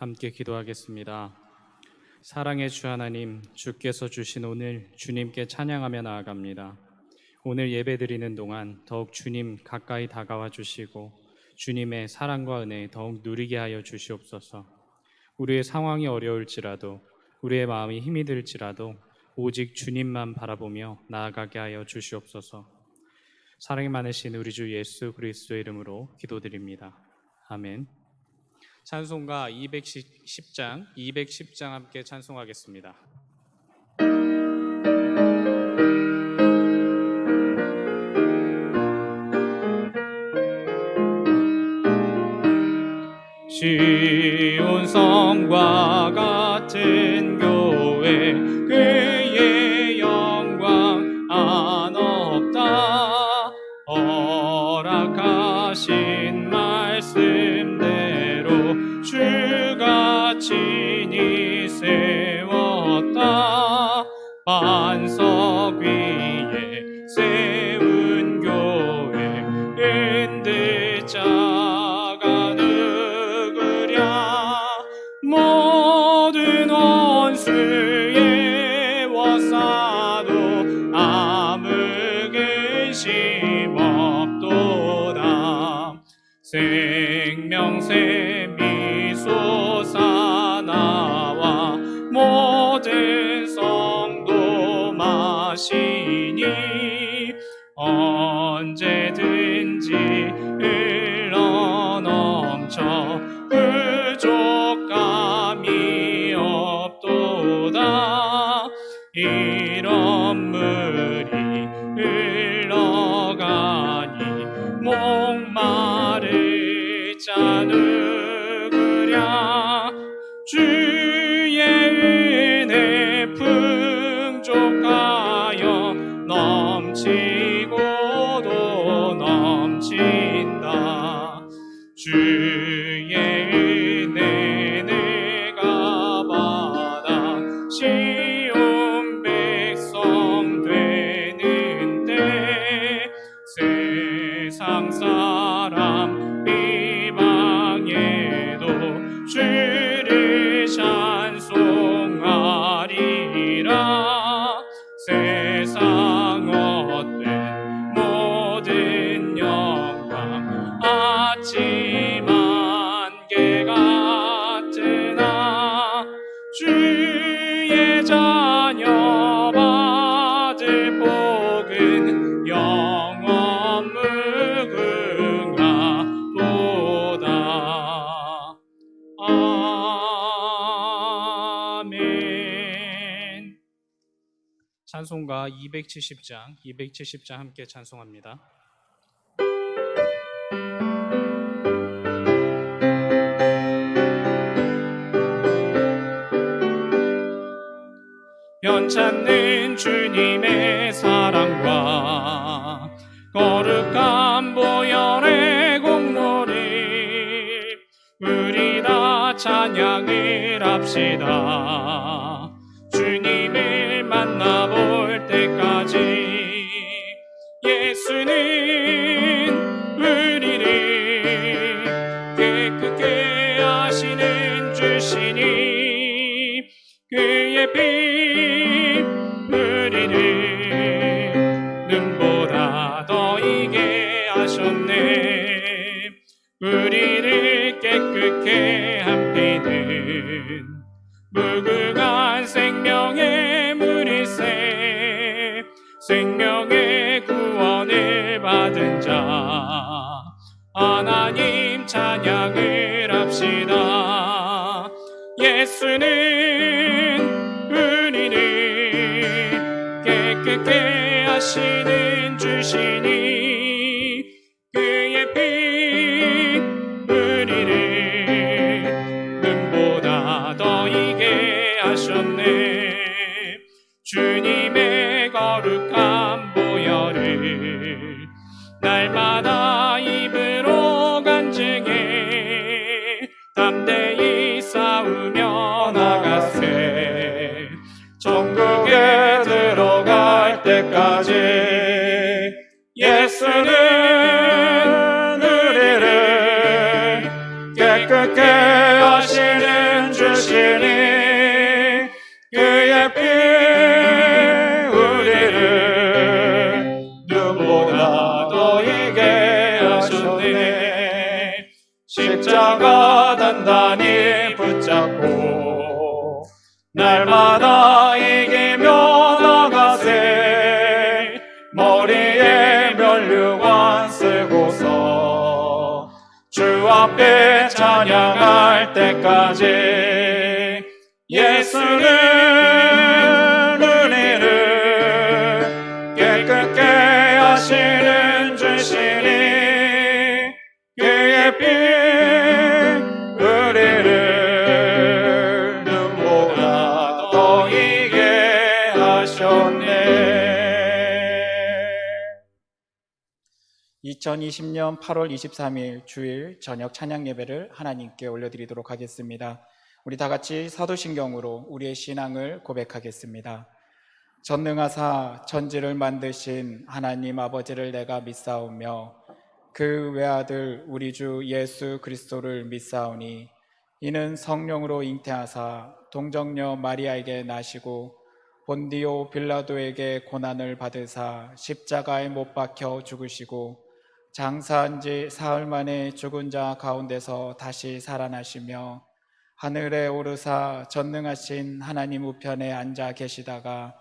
함께 기도하겠습니다. 사랑의 주 하나님, 주께서 주신 오늘 주님께 찬양하며 나아갑니다. 오늘 예배드리는 동안 더욱 주님 가까이 다가와 주시고 주님의 사랑과 은혜 더욱 누리게 하여 주시옵소서. 우리의 상황이 어려울지라도 우리의 마음이 힘이 들지라도 오직 주님만 바라보며 나아가게 하여 주시옵소서. 사랑이 많으신 우리 주 예수 그리스도의 이름으로 기도드립니다. 아멘. 찬송가 210장 함께 찬송하겠습니다. 시온 성과 같은 교회 그의 영광 안 없다. 허락하신 말씀대로 주가 친히 세웠다. 반석 위에 세운 교회 은들자가 누구랴. 모든 원수의 워싸도 아무 근심 없도다. 생명샘이 솟아나와 모든 성도 마시니 언제든지 흘러넘쳐 부족함이 없도다. 이런 물이 흘러가니 목마를 자 누구랴. 주의 은혜 풍족하여 넘치고도 넘친다. 주의 은혜 내가 받아 시온 백성 되는데 세상 사람 비방해도 주를 찬송하리라. 세상 얻된 모든 영광 아침 안개 같으나 주의 자녀 받을 복은 영원 무궁하도다. 아멘. 찬송가 270장 함께 찬송합니다. 변찮는 주님의 사랑과 거룩한 보혈의 공로를 우리 다 찬양을 합시다. 주님을 만나볼 때까지 예수는 우리를 깨끗게 하시는 주시니 그의 피 우리를 눈보다 더 이게 하셨네. 우리를 깨끗게 한 피는 무궁한 생명의 물일세. 생명의 구원을 받은 자 하나님 찬양을 합시다. 예수는 우리를 깨끗게 하시는 주시니 그의 피 우리를 눈보다 더 이게 하셨네. 주님의 거룩한 보혈을 날마다 입으로 간증해 담대히 싸우며 나가세. 천국에 들어갈 때까지 예수는 우리를 깨끗게 하시는 하셨네. 십자가 단단히 붙잡고 날마다 이기며 나가세. 머리에 면류관 쓰고서 주 앞에 찬양할 때까지 예수는 은혜를 깨끗게 하시는 주시니 그의 피 우리를 눈보다 더 이게 하셨네. 2020년 8월 23일 주일 저녁 찬양 예배를 하나님께 올려드리도록 하겠습니다. 우리 다 같이 사도신경으로 우리의 신앙을 고백하겠습니다. 전능하사 천지를 만드신 하나님 아버지를 내가 믿사오며 그 외아들 우리 주 예수 그리스도를 믿사오니 이는 성령으로 잉태하사 동정녀 마리아에게 나시고 본디오 빌라도에게 고난을 받으사 십자가에 못 박혀 죽으시고 장사한 지 사흘 만에 죽은 자 가운데서 다시 살아나시며 하늘에 오르사 전능하신 하나님 우편에 앉아 계시다가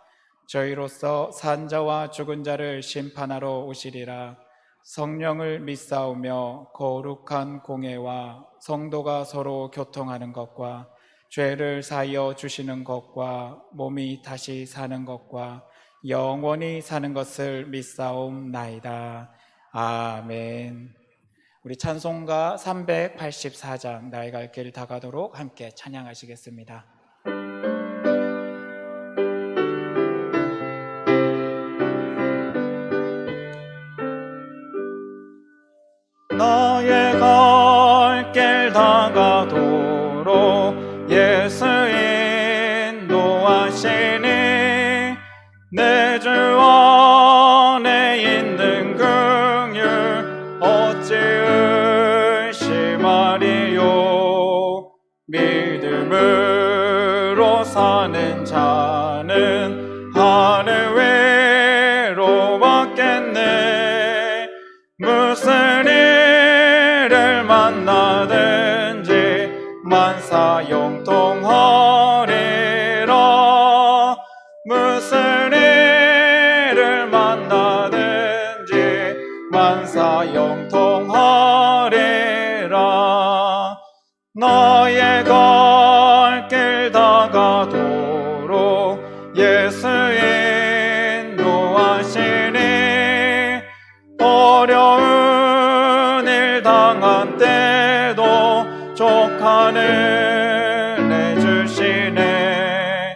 저희로서 산 자와 죽은 자를 심판하러 오시리라. 성령을 믿사오며 거룩한 공예와 성도가 서로 교통하는 것과 죄를 사하여 주시는 것과 몸이 다시 사는 것과 영원히 사는 것을 믿사옵나이다. 아멘. 우리 찬송가 384장 나의 갈 길 다가도록 함께 찬양하시겠습니다. 나의 갈 길 다가도록 예수 인도하시니 내 주 안에 있는 긍휼 어찌 의심하리요. 믿음으로 사는 자는 하늘 위로 받겠네. 무슨 일을 만나든지 만사 영통하리라. 무슨 일을 만나든지 만사 영통하리라. 나의 갈 길 다가도록 예수 인도하시니 어려운 일 당한 때도 족한 은혜 주시네.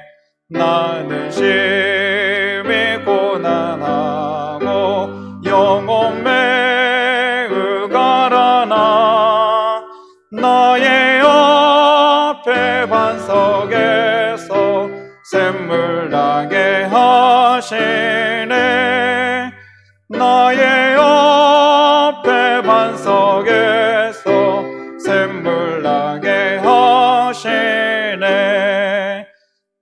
나는 심히 고난하고 영혼 매우 가라나 나의 앞에 반석에서 샘물 나게 하시네. 나의 앞에 반석에서 샘물 나게 하시네.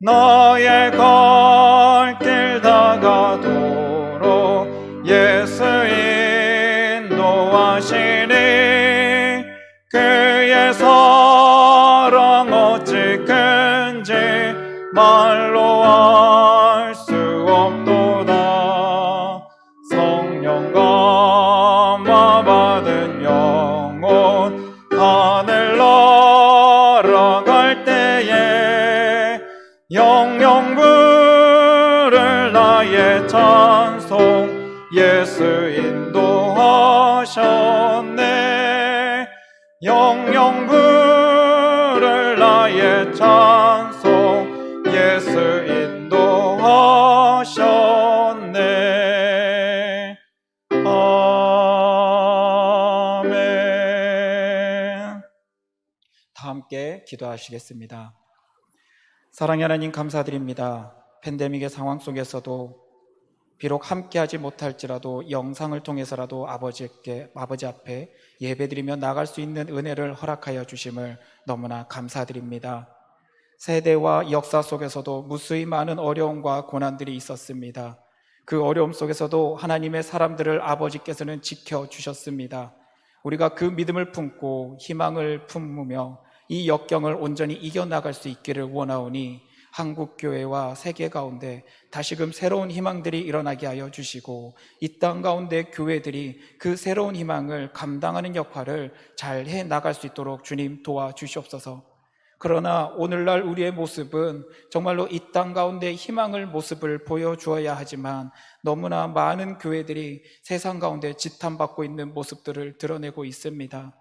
나의 갈 길 다가도록 예수 인도하시니 그의 사랑 어찌 큰지 말로 알 수 없도다. 성령 감화 받은 영혼 하늘 날아갈 때에 영영 부를 나의 찬송 예수 인도하셨네. 영영 부를 나의 찬송 예수 인도하셨네. 아멘. 다 함께 기도하시겠습니다. 사랑의 하나님 감사드립니다. 팬데믹의 상황 속에서도 비록 함께하지 못할지라도 영상을 통해서라도 아버지 앞에 예배드리며 나갈 수 있는 은혜를 허락하여 주심을 너무나 감사드립니다. 세대와 역사 속에서도 무수히 많은 어려움과 고난들이 있었습니다. 그 어려움 속에서도 하나님의 사람들을 아버지께서는 지켜주셨습니다. 우리가 그 믿음을 품고 희망을 품으며 이 역경을 온전히 이겨나갈 수 있기를 원하오니 한국교회와 세계 가운데 다시금 새로운 희망들이 일어나게 하여 주시고 이 땅 가운데 교회들이 그 새로운 희망을 감당하는 역할을 잘 해 나갈 수 있도록 주님 도와주시옵소서. 그러나 오늘날 우리의 모습은 정말로 이 땅 가운데 희망을 모습을 보여주어야 하지만 너무나 많은 교회들이 세상 가운데 지탄받고 있는 모습들을 드러내고 있습니다.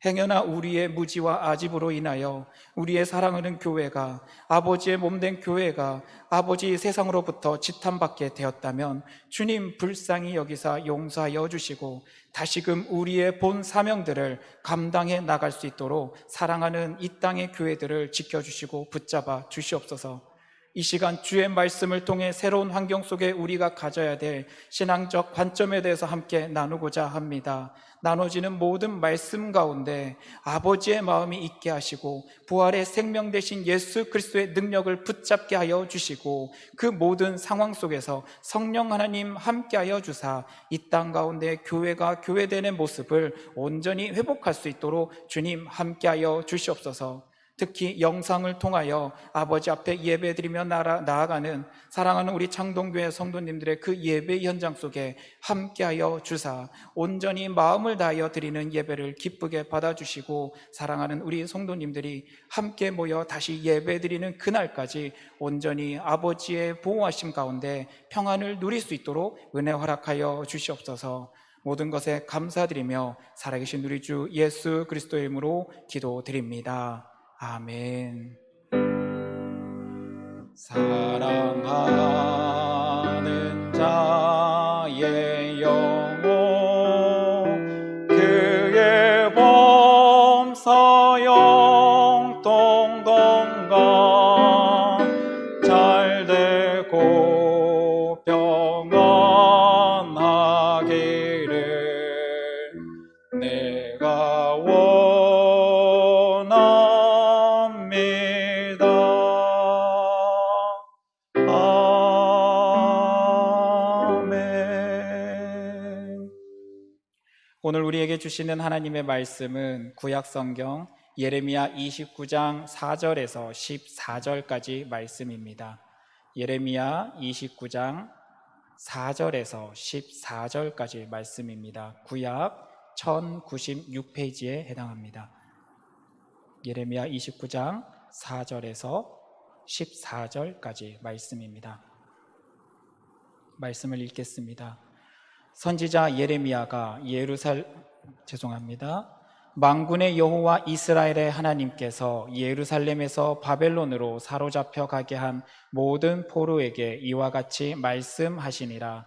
행여나 우리의 무지와 아집으로 인하여 우리의 사랑하는 교회가, 아버지의 몸된 교회가 아버지 세상으로부터 지탄받게 되었다면 주님 불쌍히 여기사 용서하여 주시고 다시금 우리의 본 사명들을 감당해 나갈 수 있도록 사랑하는 이 땅의 교회들을 지켜주시고 붙잡아 주시옵소서. 이 시간 주의 말씀을 통해 새로운 환경 속에 우리가 가져야 될 신앙적 관점에 대해서 함께 나누고자 합니다. 나눠지는 모든 말씀 가운데 아버지의 마음이 있게 하시고 부활의 생명 되신 예수 그리스도의 능력을 붙잡게 하여 주시고 그 모든 상황 속에서 성령 하나님 함께 하여 주사 이 땅 가운데 교회가 교회되는 모습을 온전히 회복할 수 있도록 주님 함께 하여 주시옵소서. 특히 영상을 통하여 아버지 앞에 예배드리며 나아가는 사랑하는 우리 창동교회 성도님들의 그 예배 현장 속에 함께하여 주사 온전히 마음을 다하여 드리는 예배를 기쁘게 받아주시고 사랑하는 우리 성도님들이 함께 모여 다시 예배드리는 그날까지 온전히 아버지의 보호하심 가운데 평안을 누릴 수 있도록 은혜 허락하여 주시옵소서. 모든 것에 감사드리며 살아계신 우리 주 예수 그리스도의 이름으로 기도드립니다. 아멘. 사랑하는 자의 영혼 그의 범사 영통 건강 잘 되고 평안하기를 내가 오늘 우리에게 주시는 하나님의 말씀은 구약성경 예레미야 29장 4절에서 14절까지 말씀입니다. 예레미야 29장 4절에서 14절까지 말씀입니다. 구약 1096페이지에 해당합니다. 예레미야 29장 4절에서 14절까지 말씀입니다. 말씀을 읽겠습니다. 선지자 예레미야가 만군의 여호와 이스라엘의 하나님께서 예루살렘에서 바벨론으로 사로잡혀 가게 한 모든 포로에게 이와 같이 말씀하시니라.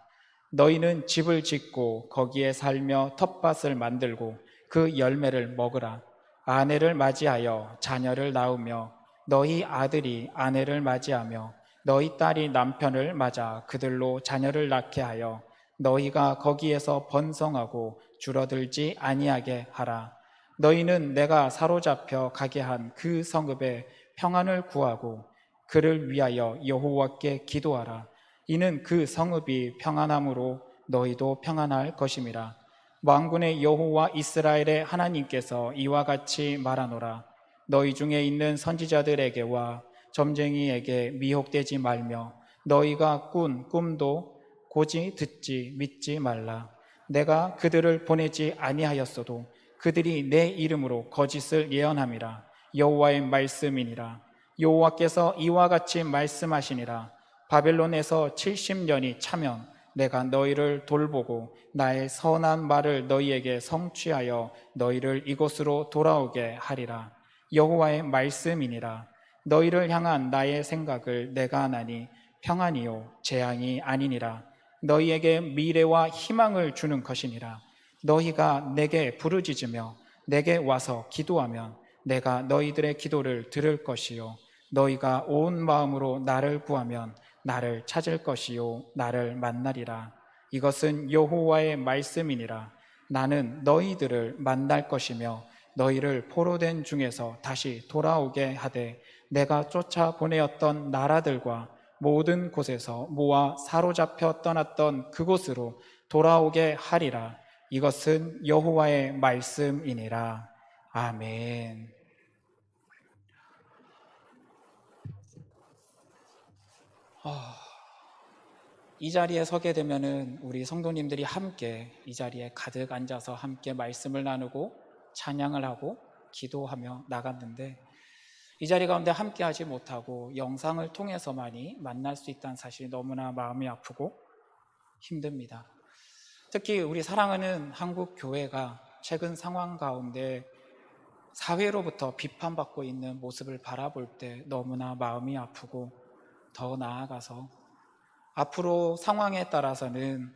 너희는 집을 짓고 거기에 살며 텃밭을 만들고 그 열매를 먹으라. 아내를 맞이하여 자녀를 낳으며 너희 아들이 아내를 맞이하며 너희 딸이 남편을 맞아 그들로 자녀를 낳게 하여 너희가 거기에서 번성하고 줄어들지 아니하게 하라. 너희는 내가 사로잡혀 가게 한 그 성읍에 평안을 구하고 그를 위하여 여호와께 기도하라. 이는 그 성읍이 평안함으로 너희도 평안할 것임이라. 만군의 여호와 이스라엘의 하나님께서 이와 같이 말하노라. 너희 중에 있는 선지자들에게와 점쟁이에게 미혹되지 말며 너희가 꾼 꿈도 고지 듣지 믿지 말라. 내가 그들을 보내지 아니하였어도 그들이 내 이름으로 거짓을 예언함이라. 여호와의 말씀이니라. 여호와께서 이와 같이 말씀하시니라. 바벨론에서 70년이 차면 내가 너희를 돌보고 나의 선한 말을 너희에게 성취하여 너희를 이곳으로 돌아오게 하리라. 여호와의 말씀이니라. 너희를 향한 나의 생각을 내가 하나니 평안이요 재앙이 아니니라. 너희에게 미래와 희망을 주는 것이니라. 너희가 내게 부르짖으며 내게 와서 기도하면 내가 너희들의 기도를 들을 것이요 너희가 온 마음으로 나를 구하면 나를 찾을 것이요 나를 만나리라. 이것은 여호와의 말씀이니라. 나는 너희들을 만날 것이며 너희를 포로된 중에서 다시 돌아오게 하되 내가 쫓아 보내었던 나라들과 모든 곳에서 모아 사로잡혀 떠났던 그곳으로 돌아오게 하리라. 이것은 여호와의 말씀이니라. 아멘. 이 자리에 서게 되면은 우리 성도님들이 함께 이 자리에 가득 앉아서 함께 말씀을 나누고 찬양을 하고 기도하며 나갔는데, 이 자리 가운데 함께 하지 못하고 영상을 통해서만이 만날 수 있다는 사실이 너무나 마음이 아프고 힘듭니다. 특히 우리 사랑하는 한국 교회가 최근 상황 가운데 사회로부터 비판받고 있는 모습을 바라볼 때 너무나 마음이 아프고, 더 나아가서 앞으로 상황에 따라서는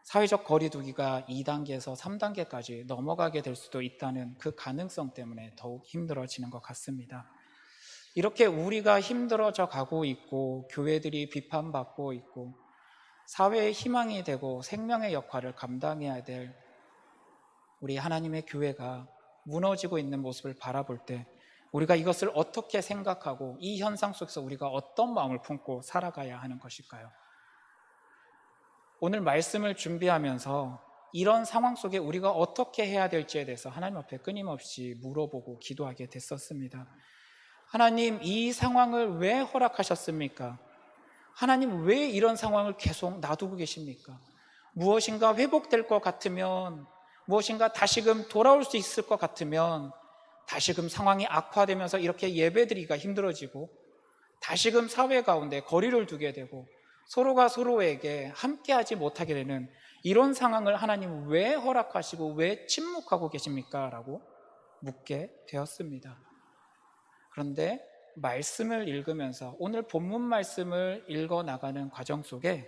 사회적 거리두기가 2단계에서 3단계까지 넘어가게 될 수도 있다는 그 가능성 때문에 더욱 힘들어지는 것 같습니다. 이렇게 우리가 힘들어져 가고 있고, 교회들이 비판받고 있고, 사회의 희망이 되고 생명의 역할을 감당해야 될 우리 하나님의 교회가 무너지고 있는 모습을 바라볼 때 우리가 이것을 어떻게 생각하고 이 현상 속에서 우리가 어떤 마음을 품고 살아가야 하는 것일까요? 오늘 말씀을 준비하면서 이런 상황 속에 우리가 어떻게 해야 될지에 대해서 하나님 앞에 끊임없이 물어보고 기도하게 됐었습니다. 하나님, 이 상황을 왜 허락하셨습니까? 하나님, 왜 이런 상황을 계속 놔두고 계십니까? 무엇인가 회복될 것 같으면, 무엇인가 다시금 돌아올 수 있을 것 같으면 다시금 상황이 악화되면서 이렇게 예배드리기가 힘들어지고, 다시금 사회 가운데 거리를 두게 되고 서로가 서로에게 함께하지 못하게 되는 이런 상황을 하나님 왜 허락하시고 왜 침묵하고 계십니까? 라고 묻게 되었습니다. 그런데 말씀을 읽으면서 오늘 본문 말씀을 읽어 나가는 과정 속에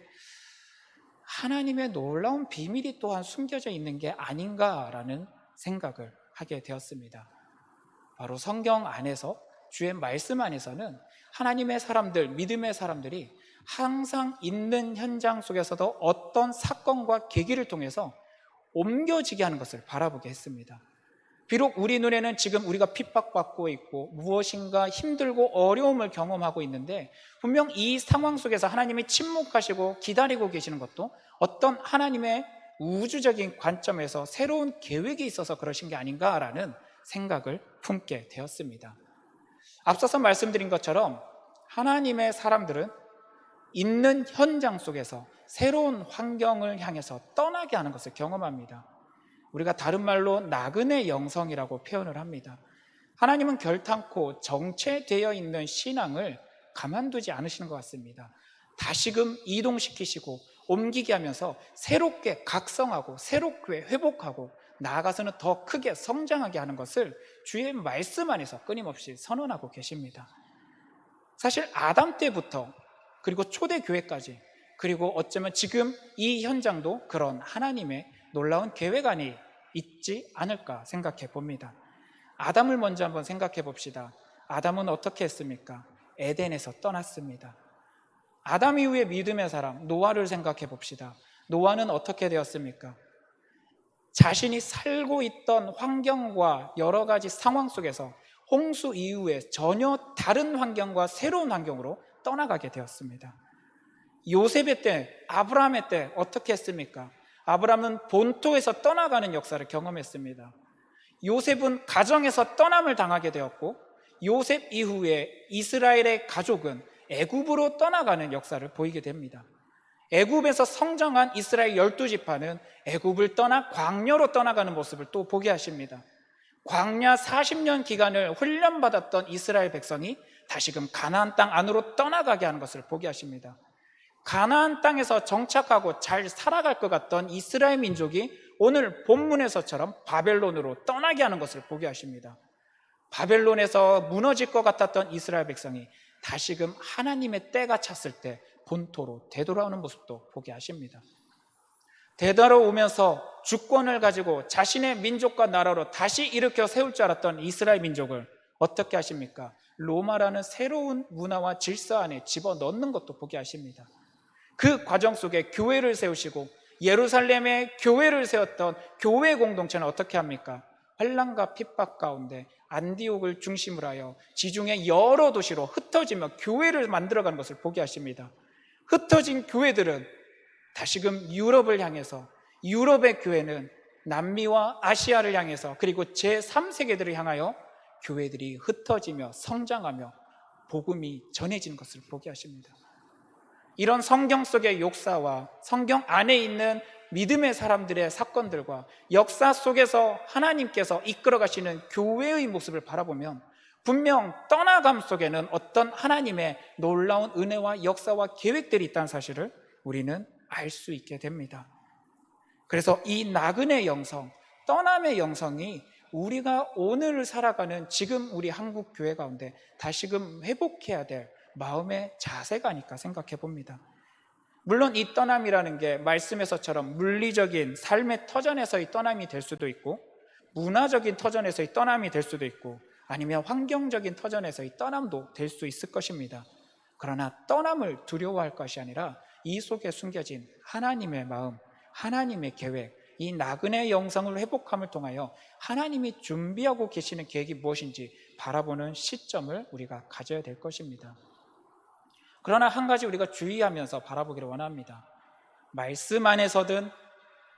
하나님의 놀라운 비밀이 또한 숨겨져 있는 게 아닌가라는 생각을 하게 되었습니다. 바로 성경 안에서, 주의 말씀 안에서는 하나님의 사람들, 믿음의 사람들이 항상 있는 현장 속에서도 어떤 사건과 계기를 통해서 옮겨지게 하는 것을 바라보게 했습니다. 비록 우리 눈에는 지금 우리가 핍박받고 있고 무엇인가 힘들고 어려움을 경험하고 있는데, 분명 이 상황 속에서 하나님이 침묵하시고 기다리고 계시는 것도 어떤 하나님의 우주적인 관점에서 새로운 계획이 있어서 그러신 게 아닌가라는 생각을 품게 되었습니다. 앞서서 말씀드린 것처럼 하나님의 사람들은 있는 현장 속에서 새로운 환경을 향해서 떠나게 하는 것을 경험합니다. 우리가 다른 말로 나그네 영성이라고 표현을 합니다. 하나님은 결탄코 정체되어 있는 신앙을 가만두지 않으시는 것 같습니다. 다시금 이동시키시고 옮기게 하면서 새롭게 각성하고 새롭게 회복하고 나아가서는 더 크게 성장하게 하는 것을 주의 말씀 안에서 끊임없이 선언하고 계십니다. 사실 아담 때부터 그리고 초대교회까지, 그리고 어쩌면 지금 이 현장도 그런 하나님의 놀라운 계획 안에 있지 않을까 생각해 봅니다. 아담을 먼저 한번 생각해 봅시다. 아담은 어떻게 했습니까? 에덴에서 떠났습니다. 아담 이후에 믿음의 사람 노아를 생각해 봅시다. 노아는 어떻게 되었습니까? 자신이 살고 있던 환경과 여러 가지 상황 속에서 홍수 이후에 전혀 다른 환경과 새로운 환경으로 떠나가게 되었습니다. 요셉의 때, 아브라함의 때 어떻게 했습니까? 아브라함은 본토에서 떠나가는 역사를 경험했습니다. 요셉은 가정에서 떠남을 당하게 되었고, 요셉 이후에 이스라엘의 가족은 애굽으로 떠나가는 역사를 보이게 됩니다. 애굽에서 성장한 이스라엘 12지파는 애굽을 떠나 광야로 떠나가는 모습을 또 보게 하십니다. 광야 40년 기간을 훈련받았던 이스라엘 백성이 다시금 가나안 땅 안으로 떠나가게 하는 것을 보게 하십니다. 가나안 땅에서 정착하고 잘 살아갈 것 같던 이스라엘 민족이 오늘 본문에서처럼 바벨론으로 떠나게 하는 것을 보게 하십니다. 바벨론에서 무너질 것 같았던 이스라엘 백성이 다시금 하나님의 때가 찼을 때 본토로 되돌아오는 모습도 보게 하십니다. 되돌아오면서 주권을 가지고 자신의 민족과 나라로 다시 일으켜 세울 줄 알았던 이스라엘 민족을 어떻게 하십니까? 로마라는 새로운 문화와 질서 안에 집어넣는 것도 보게 하십니다. 그 과정 속에 교회를 세우시고 예루살렘에 교회를 세웠던 교회 공동체는 어떻게 합니까? 환난과 핍박 가운데 안디옥을 중심으로 하여 지중해 여러 도시로 흩어지며 교회를 만들어가는 것을 보게 하십니다. 흩어진 교회들은 다시금 유럽을 향해서, 유럽의 교회는 남미와 아시아를 향해서 그리고 제3세계들을 향하여 교회들이 흩어지며 성장하며 복음이 전해지는 것을 보게 하십니다. 이런 성경 속의 역사와 성경 안에 있는 믿음의 사람들의 사건들과 역사 속에서 하나님께서 이끌어 가시는 교회의 모습을 바라보면 분명 떠나감 속에는 어떤 하나님의 놀라운 은혜와 역사와 계획들이 있다는 사실을 우리는 알 수 있게 됩니다. 그래서 이 나그네 영성, 떠남의 영성이 우리가 오늘 살아가는 지금 우리 한국 교회 가운데 다시금 회복해야 될 마음의 자세가 아닐까 생각해 봅니다. 물론 이 떠남이라는 게 말씀에서처럼 물리적인 삶의 터전에서의 떠남이 될 수도 있고 문화적인 터전에서의 떠남이 될 수도 있고 아니면 환경적인 터전에서의 떠남도 될 수 있을 것입니다. 그러나 떠남을 두려워할 것이 아니라 이 속에 숨겨진 하나님의 마음, 하나님의 계획, 이 나그네 영성을 회복함을 통하여 하나님이 준비하고 계시는 계획이 무엇인지 바라보는 시점을 우리가 가져야 될 것입니다. 그러나 한 가지 우리가 주의하면서 바라보기를 원합니다. 말씀 안에서든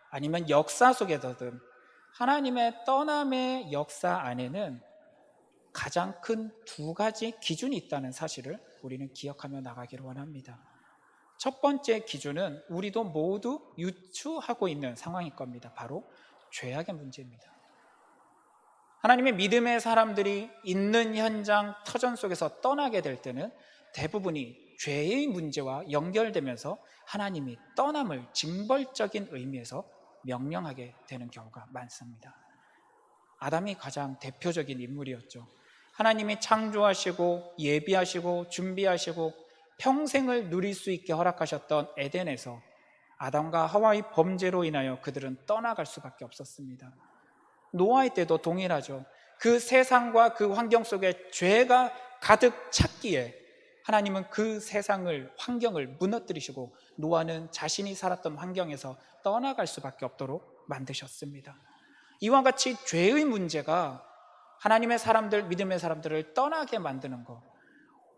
아니면 역사 속에서든 하나님의 떠남의 역사 안에는 가장 큰 두 가지 기준이 있다는 사실을 우리는 기억하며 나가기를 원합니다. 첫 번째 기준은 우리도 모두 유추하고 있는 상황일 겁니다. 바로 죄악의 문제입니다. 하나님의 믿음의 사람들이 있는 현장 터전 속에서 떠나게 될 때는 대부분이 죄의 문제와 연결되면서 하나님이 떠남을 징벌적인 의미에서 명령하게 되는 경우가 많습니다. 아담이 가장 대표적인 인물이었죠. 하나님이 창조하시고 예비하시고 준비하시고 평생을 누릴 수 있게 허락하셨던 에덴에서 아담과 하와의 범죄로 인하여 그들은 떠나갈 수밖에 없었습니다. 노아의 때도 동일하죠. 그 세상과 그 환경 속에 죄가 가득 찼기에 하나님은 그 세상을, 환경을 무너뜨리시고 노아는 자신이 살았던 환경에서 떠나갈 수밖에 없도록 만드셨습니다. 이와 같이 죄의 문제가 하나님의 사람들, 믿음의 사람들을 떠나게 만드는 것,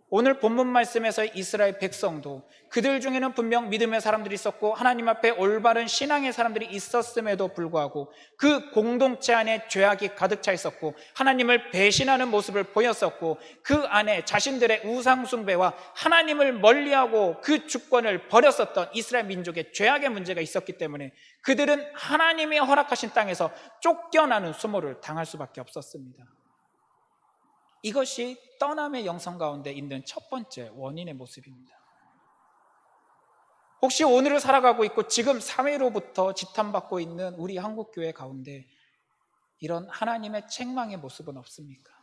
오늘 본문 말씀에서 이스라엘 백성도 그들 중에는 분명 믿음의 사람들이 있었고 하나님 앞에 올바른 신앙의 사람들이 있었음에도 불구하고 그 공동체 안에 죄악이 가득 차 있었고 하나님을 배신하는 모습을 보였었고 그 안에 자신들의 우상 숭배와 하나님을 멀리하고 그 주권을 버렸었던 이스라엘 민족의 죄악의 문제가 있었기 때문에 그들은 하나님이 허락하신 땅에서 쫓겨나는 수모를 당할 수밖에 없었습니다. 이것이 떠남의 영성 가운데 있는 첫 번째 원인의 모습입니다. 혹시 오늘을 살아가고 있고 지금 사회로부터 지탄받고 있는 우리 한국교회 가운데 이런 하나님의 책망의 모습은 없습니까?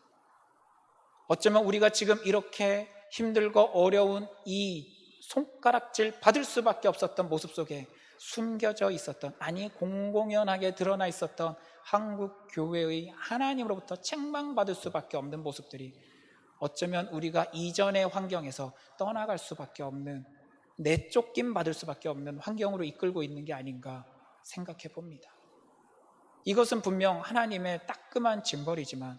어쩌면 우리가 지금 이렇게 힘들고 어려운 이 손가락질 받을 수밖에 없었던 모습 속에 숨겨져 있었던, 아니 공공연하게 드러나 있었던 한국 교회의 하나님으로부터 책망받을 수밖에 없는 모습들이 어쩌면 우리가 이전의 환경에서 떠나갈 수밖에 없는, 내쫓김 받을 수밖에 없는 환경으로 이끌고 있는 게 아닌가 생각해 봅니다. 이것은 분명 하나님의 따끔한 징벌이지만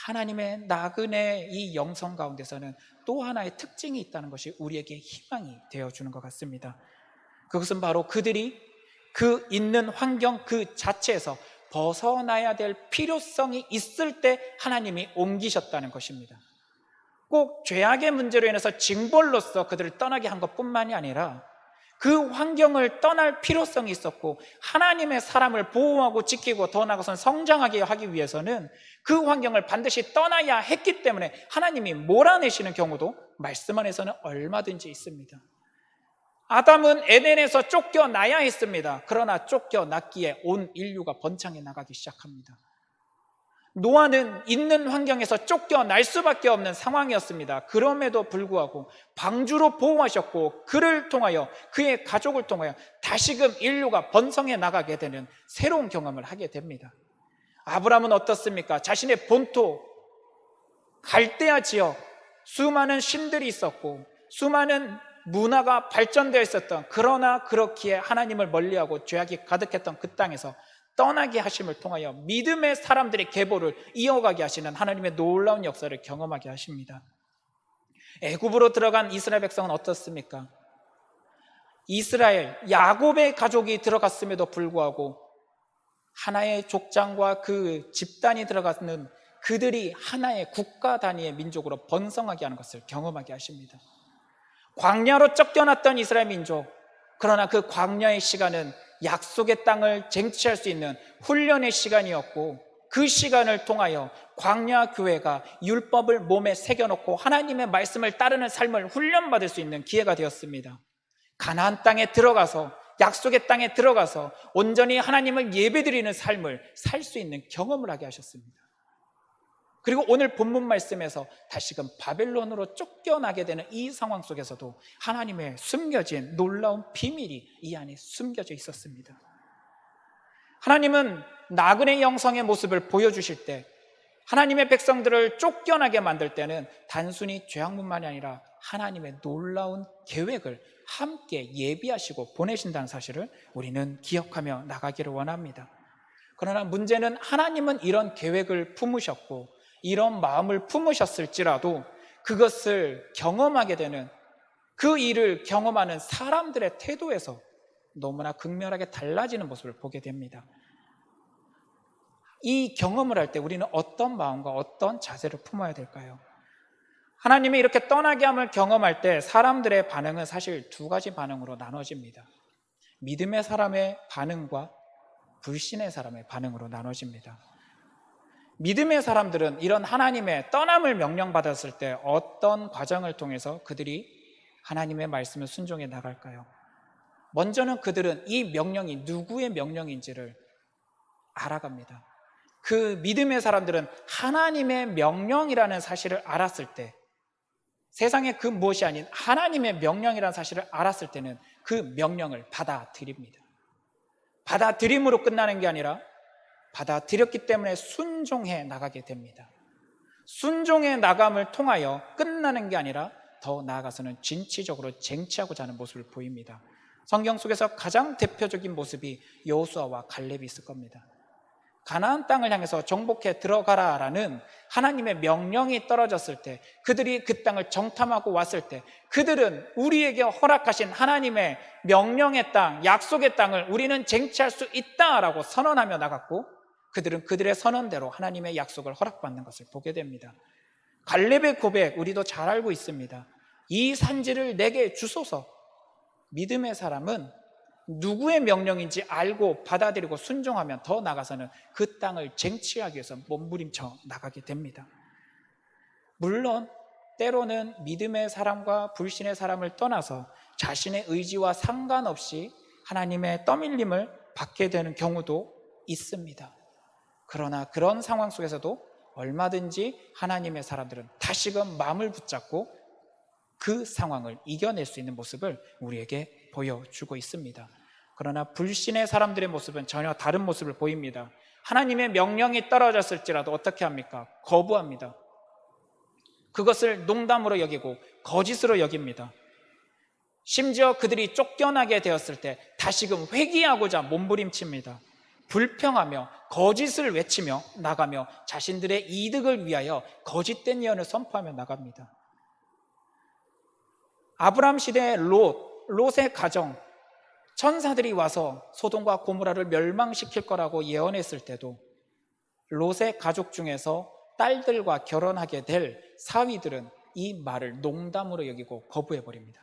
하나님의 나그네 이 영성 가운데서는 또 하나의 특징이 있다는 것이 우리에게 희망이 되어주는 것 같습니다. 그것은 바로 그들이 그 있는 환경 그 자체에서 벗어나야 될 필요성이 있을 때 하나님이 옮기셨다는 것입니다. 꼭 죄악의 문제로 인해서 징벌로서 그들을 떠나게 한 것뿐만이 아니라 그 환경을 떠날 필요성이 있었고 하나님의 사람을 보호하고 지키고 더 나아가서는 성장하게 하기 위해서는 그 환경을 반드시 떠나야 했기 때문에 하나님이 몰아내시는 경우도 말씀 안에서는 얼마든지 있습니다. 아담은 에덴에서 쫓겨나야 했습니다. 그러나 쫓겨났기에 온 인류가 번창해 나가기 시작합니다. 노아는 있는 환경에서 쫓겨날 수밖에 없는 상황이었습니다. 그럼에도 불구하고 방주로 보호하셨고 그를 통하여 그의 가족을 통하여 다시금 인류가 번성해 나가게 되는 새로운 경험을 하게 됩니다. 아브라함은 어떻습니까? 자신의 본토 갈대아 지역 수많은 신들이 있었고 수많은 문화가 발전되어 있었던, 그러나 그렇기에 하나님을 멀리하고 죄악이 가득했던 그 땅에서 떠나게 하심을 통하여 믿음의 사람들의 계보를 이어가게 하시는 하나님의 놀라운 역사를 경험하게 하십니다. 애굽으로 들어간 이스라엘 백성은 어떻습니까? 이스라엘 야곱의 가족이 들어갔음에도 불구하고 하나의 족장과 그 집단이 들어가는 그들이 하나의 국가 단위의 민족으로 번성하게 하는 것을 경험하게 하십니다. 광야로 쫓겨났던 이스라엘 민족, 그러나 그 광야의 시간은 약속의 땅을 쟁취할 수 있는 훈련의 시간이었고, 그 시간을 통하여 광야 교회가 율법을 몸에 새겨놓고 하나님의 말씀을 따르는 삶을 훈련받을 수 있는 기회가 되었습니다. 가나안 땅에 들어가서, 약속의 땅에 들어가서 온전히 하나님을 예배드리는 삶을 살 수 있는 경험을 하게 하셨습니다. 그리고 오늘 본문 말씀에서 다시금 바벨론으로 쫓겨나게 되는 이 상황 속에서도 하나님의 숨겨진 놀라운 비밀이 이 안에 숨겨져 있었습니다. 하나님은 나그네 영성의 모습을 보여주실 때, 하나님의 백성들을 쫓겨나게 만들 때는 단순히 죄악뿐만이 아니라 하나님의 놀라운 계획을 함께 예비하시고 보내신다는 사실을 우리는 기억하며 나가기를 원합니다. 그러나 문제는 하나님은 이런 계획을 품으셨고 이런 마음을 품으셨을지라도 그것을 경험하게 되는, 그 일을 경험하는 사람들의 태도에서 너무나 극렬하게 달라지는 모습을 보게 됩니다. 이 경험을 할 때 우리는 어떤 마음과 어떤 자세를 품어야 될까요? 하나님이 이렇게 떠나게 함을 경험할 때 사람들의 반응은 사실 두 가지 반응으로 나눠집니다. 믿음의 사람의 반응과 불신의 사람의 반응으로 나눠집니다. 믿음의 사람들은 이런 하나님의 떠남을 명령받았을 때 어떤 과정을 통해서 그들이 하나님의 말씀을 순종해 나갈까요? 먼저는 그들은 이 명령이 누구의 명령인지를 알아갑니다. 그 믿음의 사람들은 하나님의 명령이라는 사실을 알았을 때, 세상에 그 무엇이 아닌 하나님의 명령이라는 사실을 알았을 때는 그 명령을 받아들입니다. 받아들임으로 끝나는 게 아니라 받아들였기 때문에 순종해 나가게 됩니다. 순종해 나감을 통하여 끝나는 게 아니라 더 나아가서는 진취적으로 쟁취하고자 하는 모습을 보입니다. 성경 속에서 가장 대표적인 모습이 여호수아와 갈렙이 있을 겁니다. 가나안 땅을 향해서 정복해 들어가라라는 하나님의 명령이 떨어졌을 때, 그들이 그 땅을 정탐하고 왔을 때 그들은 우리에게 허락하신 하나님의 명령의 땅, 약속의 땅을 우리는 쟁취할 수 있다라고 선언하며 나갔고, 그들은 그들의 선언대로 하나님의 약속을 허락받는 것을 보게 됩니다. 갈렙의 고백 우리도 잘 알고 있습니다. 이 산지를 내게 주소서. 믿음의 사람은 누구의 명령인지 알고 받아들이고 순종하면 더 나아가서는 그 땅을 쟁취하기 위해서 몸부림쳐 나가게 됩니다. 물론 때로는 믿음의 사람과 불신의 사람을 떠나서 자신의 의지와 상관없이 하나님의 떠밀림을 받게 되는 경우도 있습니다. 그러나 그런 상황 속에서도 얼마든지 하나님의 사람들은 다시금 마음을 붙잡고 그 상황을 이겨낼 수 있는 모습을 우리에게 보여주고 있습니다. 그러나 불신의 사람들의 모습은 전혀 다른 모습을 보입니다. 하나님의 명령이 떨어졌을지라도 어떻게 합니까? 거부합니다. 그것을 농담으로 여기고 거짓으로 여깁니다. 심지어 그들이 쫓겨나게 되었을 때 다시금 회개하고자 몸부림칩니다. 불평하며 거짓을 외치며 나가며 자신들의 이득을 위하여 거짓된 예언을 선포하며 나갑니다. 아브라함 시대의 롯의 가정, 천사들이 와서 소돔과 고모라를 멸망시킬 거라고 예언했을 때도 롯의 가족 중에서 딸들과 결혼하게 될 사위들은 이 말을 농담으로 여기고 거부해버립니다.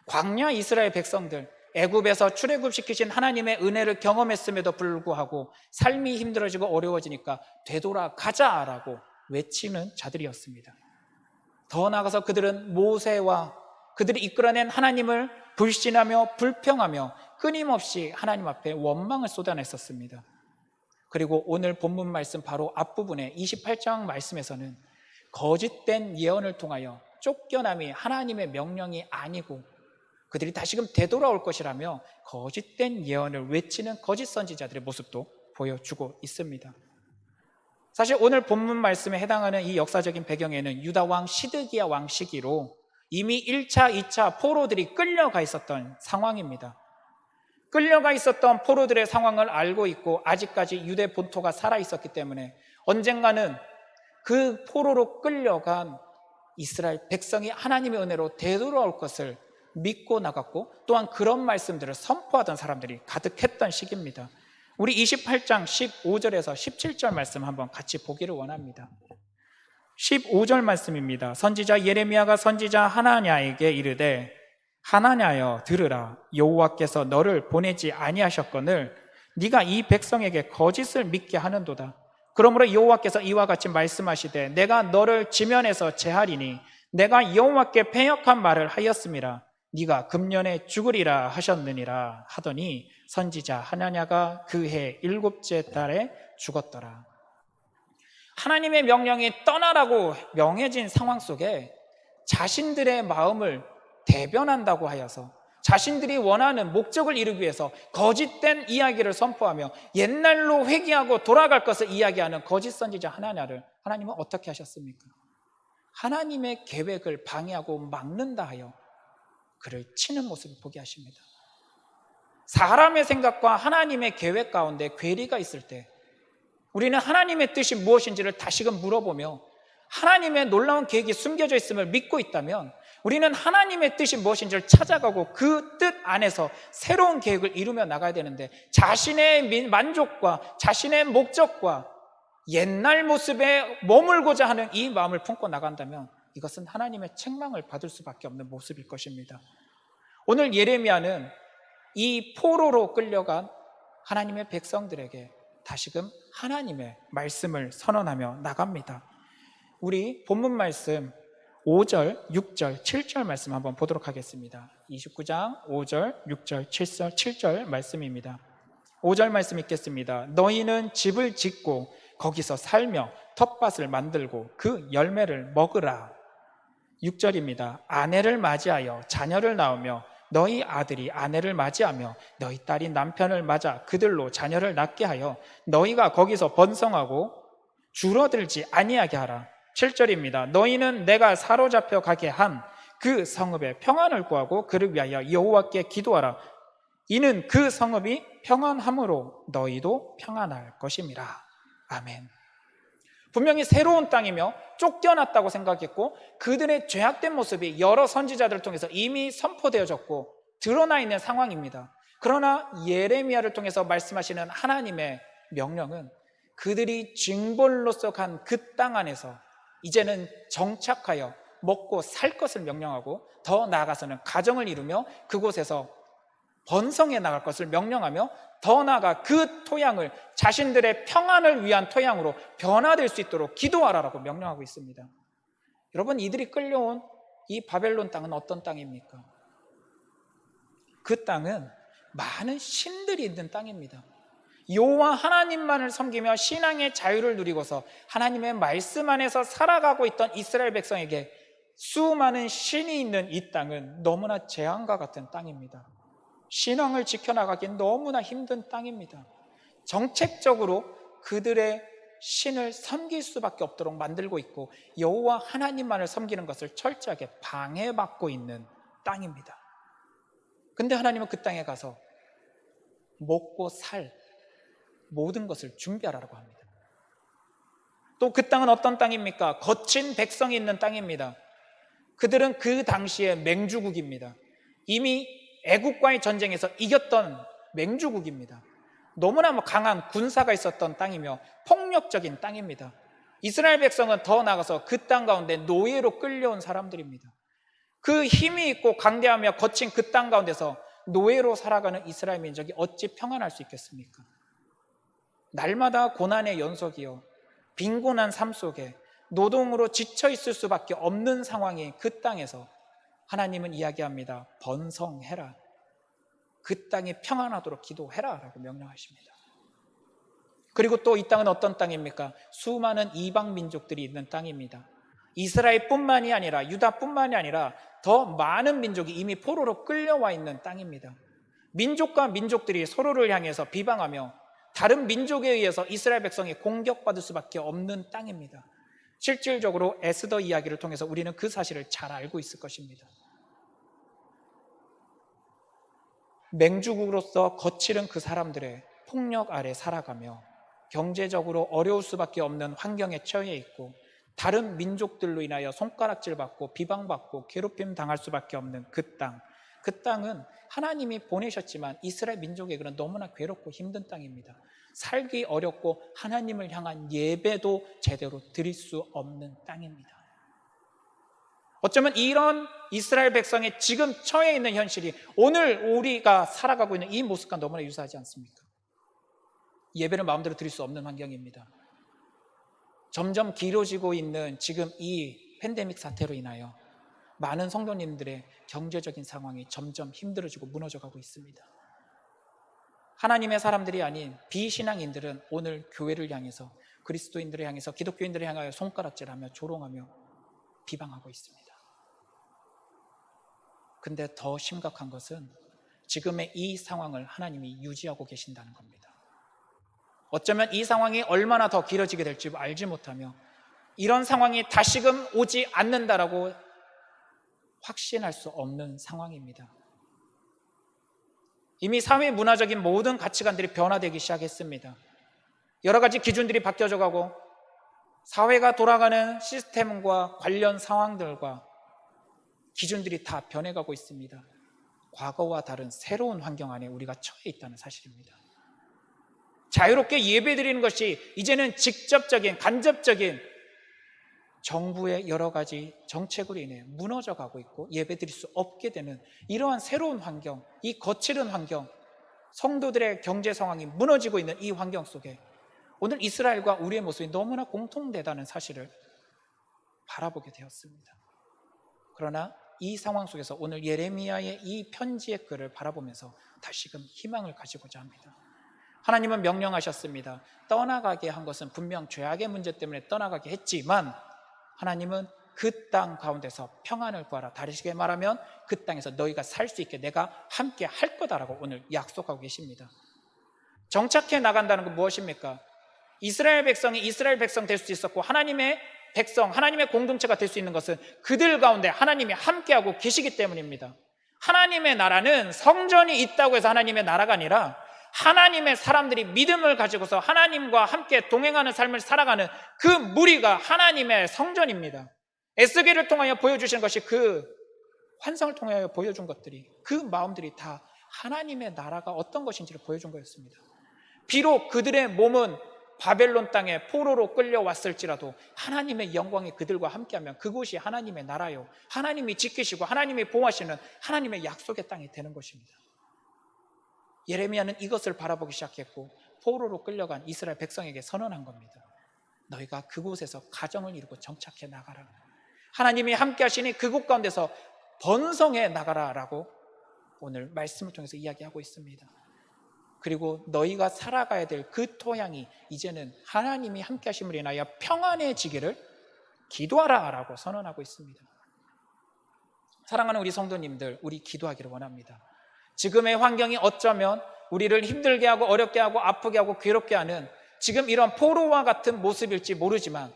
광야 이스라엘 백성들, 애굽에서 출애굽시키신 하나님의 은혜를 경험했음에도 불구하고 삶이 힘들어지고 어려워지니까 되돌아가자라고 외치는 자들이었습니다. 더 나아가서 그들은 모세와 그들이 이끌어낸 하나님을 불신하며 불평하며 끊임없이 하나님 앞에 원망을 쏟아냈었습니다. 그리고 오늘 본문 말씀 바로 앞부분에 28장 말씀에서는 거짓된 예언을 통하여 쫓겨남이 하나님의 명령이 아니고 그들이 다시금 되돌아올 것이라며 거짓된 예언을 외치는 거짓 선지자들의 모습도 보여주고 있습니다. 사실 오늘 본문 말씀에 해당하는 이 역사적인 배경에는 유다 왕 시드기야 왕 시기로 이미 1차, 2차 포로들이 끌려가 있었던 상황입니다. 끌려가 있었던 포로들의 상황을 알고 있고 아직까지 유대 본토가 살아있었기 때문에 언젠가는 그 포로로 끌려간 이스라엘 백성이 하나님의 은혜로 되돌아올 것을 믿고 나갔고 또한 그런 말씀들을 선포하던 사람들이 가득했던 시기입니다. 우리 28장 15절에서 17절 말씀 한번 같이 보기를 원합니다. 15절 말씀입니다. 선지자 예레미야가 선지자 하나냐에게 이르되 하나냐여 들으라. 여호와께서 너를 보내지 아니하셨거늘 네가 이 백성에게 거짓을 믿게 하는도다. 그러므로 여호와께서 이와 같이 말씀하시되 내가 너를 지면에서 제하리니 내가 여호와께 패역한 말을 하였음이라. 네가 금년에 죽으리라 하셨느니라 하더니 선지자 하나냐가 그해 7째 달에 죽었더라. 하나님의 명령이 떠나라고 명해진 상황 속에 자신들의 마음을 대변한다고 하여서 자신들이 원하는 목적을 이루기 위해서 거짓된 이야기를 선포하며 옛날로 회귀하고 돌아갈 것을 이야기하는 거짓 선지자 하나냐를 하나님은 어떻게 하셨습니까? 하나님의 계획을 방해하고 막는다 하여 그를 치는 모습을 보게 하십니다. 사람의 생각과 하나님의 계획 가운데 괴리가 있을 때 우리는 하나님의 뜻이 무엇인지를 다시금 물어보며 하나님의 놀라운 계획이 숨겨져 있음을 믿고 있다면 우리는 하나님의 뜻이 무엇인지를 찾아가고 그 뜻 안에서 새로운 계획을 이루며 나가야 되는데 자신의 만족과 자신의 목적과 옛날 모습에 머물고자 하는 이 마음을 품고 나간다면 이것은 하나님의 책망을 받을 수밖에 없는 모습일 것입니다. 오늘 예레미야는 이 포로로 끌려간 하나님의 백성들에게 다시금 하나님의 말씀을 선언하며 나갑니다. 우리 본문 말씀 5절, 6절, 7절 말씀 한번 보도록 하겠습니다. 29장 5절, 6절, 7절 말씀입니다. 5절 말씀 읽겠습니다. 너희는 집을 짓고 거기서 살며 텃밭을 만들고 그 열매를 먹으라. 6절입니다. 아내를 맞이하여 자녀를 낳으며 너희 아들이 아내를 맞이하며 너희 딸이 남편을 맞아 그들로 자녀를 낳게 하여 너희가 거기서 번성하고 줄어들지 아니하게 하라. 7절입니다. 너희는 내가 사로잡혀 가게 한 그 성읍의 평안을 구하고 그를 위하여 여호와께 기도하라. 이는 그 성읍이 평안함으로 너희도 평안할 것임이라. 아멘. 분명히 새로운 땅이며 쫓겨났다고 생각했고 그들의 죄악된 모습이 여러 선지자들을 통해서 이미 선포되어졌고 드러나 있는 상황입니다. 그러나 예레미야를 통해서 말씀하시는 하나님의 명령은 그들이 징벌로서 간 그 땅 안에서 이제는 정착하여 먹고 살 것을 명령하고 더 나아가서는 가정을 이루며 그곳에서 번성해 나갈 것을 명령하며 더 나아가 그 토양을 자신들의 평안을 위한 토양으로 변화될 수 있도록 기도하라라고 명령하고 있습니다. 여러분, 이들이 끌려온 이 바벨론 땅은 어떤 땅입니까? 그 땅은 많은 신들이 있는 땅입니다. 여호와 하나님만을 섬기며 신앙의 자유를 누리고서 하나님의 말씀 안에서 살아가고 있던 이스라엘 백성에게 수많은 신이 있는 이 땅은 너무나 재앙과 같은 땅입니다. 신앙을 지켜나가기 너무나 힘든 땅입니다. 정책적으로 그들의 신을 섬길 수밖에 없도록 만들고 있고 여호와 하나님만을 섬기는 것을 철저하게 방해받고 있는 땅입니다. 근데 하나님은 그 땅에 가서 먹고 살 모든 것을 준비하라고 합니다. 또 그 땅은 어떤 땅입니까? 거친 백성이 있는 땅입니다. 그들은 그 당시에 맹주국입니다. 이미 애국과의 전쟁에서 이겼던 맹주국입니다. 너무나 강한 군사가 있었던 땅이며 폭력적인 땅입니다. 이스라엘 백성은 더 나아가서 그 땅 가운데 노예로 끌려온 사람들입니다. 그 힘이 있고 강대하며 거친 그 땅 가운데서 노예로 살아가는 이스라엘 민족이 어찌 평안할 수 있겠습니까? 날마다 고난의 연속이요 빈곤한 삶 속에 노동으로 지쳐 있을 수밖에 없는 상황인 그 땅에서 하나님은 이야기합니다. 번성해라. 그 땅이 평안하도록 기도해라 라고 명령하십니다. 그리고 또 이 땅은 어떤 땅입니까? 수많은 이방 민족들이 있는 땅입니다. 이스라엘뿐만이 아니라 유다뿐만이 아니라 더 많은 민족이 이미 포로로 끌려와 있는 땅입니다. 민족과 민족들이 서로를 향해서 비방하며 다른 민족에 의해서 이스라엘 백성이 공격받을 수밖에 없는 땅입니다. 실질적으로 에스더 이야기를 통해서 우리는 그 사실을 잘 알고 있을 것입니다. 맹주국으로서 거칠은 그 사람들의 폭력 아래 살아가며 경제적으로 어려울 수밖에 없는 환경에 처해 있고 다른 민족들로 인하여 손가락질받고 비방받고 괴롭힘 당할 수밖에 없는 그 땅, 그 땅은 하나님이 보내셨지만 이스라엘 민족에게는 너무나 괴롭고 힘든 땅입니다. 살기 어렵고 하나님을 향한 예배도 제대로 드릴 수 없는 땅입니다. 어쩌면 이런 이스라엘 백성의 지금 처해 있는 현실이 오늘 우리가 살아가고 있는 이 모습과 너무나 유사하지 않습니까? 예배를 마음대로 드릴 수 없는 환경입니다. 점점 길어지고 있는 지금 이 팬데믹 사태로 인하여 많은 성도님들의 경제적인 상황이 점점 힘들어지고 무너져가고 있습니다. 하나님의 사람들이 아닌 비신앙인들은 오늘 교회를 향해서, 그리스도인들을 향해서, 기독교인들을 향하여 손가락질하며 조롱하며 비방하고 있습니다. 근데 더 심각한 것은 지금의 이 상황을 하나님이 유지하고 계신다는 겁니다. 어쩌면 이 상황이 얼마나 더 길어지게 될지 알지 못하며 이런 상황이 다시금 오지 않는다라고 확신할 수 없는 상황입니다. 이미 사회 문화적인 모든 가치관들이 변화되기 시작했습니다. 여러 가지 기준들이 바뀌어져 가고 사회가 돌아가는 시스템과 관련 상황들과 기준들이 다 변해가고 있습니다. 과거와 다른 새로운 환경 안에 우리가 처해 있다는 사실입니다. 자유롭게 예배드리는 것이 이제는 직접적인, 간접적인 정부의 여러 가지 정책으로 인해 무너져 가고 있고 예배드릴 수 없게 되는 이러한 새로운 환경, 이 거칠은 환경, 성도들의 경제 상황이 무너지고 있는 이 환경 속에 오늘 이스라엘과 우리의 모습이 너무나 공통되다는 사실을 바라보게 되었습니다. 그러나 이 상황 속에서 오늘 예레미야의 이 편지의 글을 바라보면서 다시금 희망을 가지고자 합니다. 하나님은 명령하셨습니다. 떠나가게 한 것은 분명 죄악의 문제 때문에 떠나가게 했지만 하나님은 그 땅 가운데서 평안을 구하라. 다르게 말하면 그 땅에서 너희가 살 수 있게 내가 함께 할 거다라고 오늘 약속하고 계십니다. 정착해 나간다는 건 무엇입니까? 이스라엘 백성이 이스라엘 백성 될 수 있었고 하나님의 백성, 하나님의 공동체가 될 수 있는 것은 그들 가운데 하나님이 함께하고 계시기 때문입니다. 하나님의 나라는 성전이 있다고 해서 하나님의 나라가 아니라 하나님의 사람들이 믿음을 가지고서 하나님과 함께 동행하는 삶을 살아가는 그 무리가 하나님의 성전입니다. 에스겔을 통하여 보여주시는 것이 그 환상을 통하여 보여준 것들이, 그 마음들이 다 하나님의 나라가 어떤 것인지를 보여준 거였습니다. 비록 그들의 몸은 바벨론 땅에 포로로 끌려왔을지라도 하나님의 영광이 그들과 함께하면 그곳이 하나님의 나라요, 하나님이 지키시고 하나님이 보호하시는 하나님의 약속의 땅이 되는 것입니다. 예레미야는 이것을 바라보기 시작했고 포로로 끌려간 이스라엘 백성에게 선언한 겁니다. 너희가 그곳에서 가정을 이루고 정착해 나가라. 하나님이 함께 하시니 그곳 가운데서 번성해 나가라 라고 오늘 말씀을 통해서 이야기하고 있습니다. 그리고 너희가 살아가야 될 그 토양이 이제는 하나님이 함께 하심으로 인하여 평안해지기를 기도하라 라고 선언하고 있습니다. 사랑하는 우리 성도님들, 우리 기도하기를 원합니다. 지금의 환경이 어쩌면 우리를 힘들게 하고 어렵게 하고 아프게 하고 괴롭게 하는 지금 이런 포로와 같은 모습일지 모르지만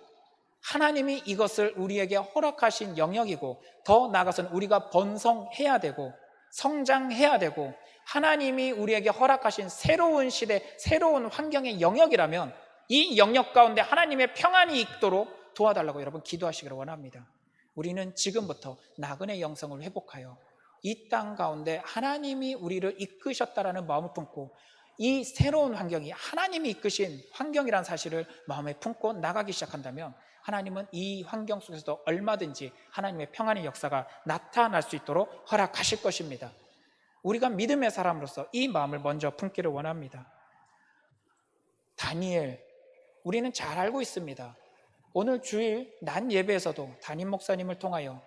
하나님이 이것을 우리에게 허락하신 영역이고 더 나아가서는 우리가 번성해야 되고 성장해야 되고 하나님이 우리에게 허락하신 새로운 시대, 새로운 환경의 영역이라면 이 영역 가운데 하나님의 평안이 있도록 도와달라고 여러분 기도하시기를 원합니다. 우리는 지금부터 나그네 영성을 회복하여 이 땅 가운데 하나님이 우리를 이끄셨다라는 마음을 품고 이 새로운 환경이 하나님이 이끄신 환경이라는 사실을 마음에 품고 나가기 시작한다면 하나님은 이 환경 속에서도 얼마든지 하나님의 평안의 역사가 나타날 수 있도록 허락하실 것입니다. 우리가 믿음의 사람으로서 이 마음을 먼저 품기를 원합니다. 다니엘, 우리는 잘 알고 있습니다. 오늘 주일 난 예배에서도 담임 목사님을 통하여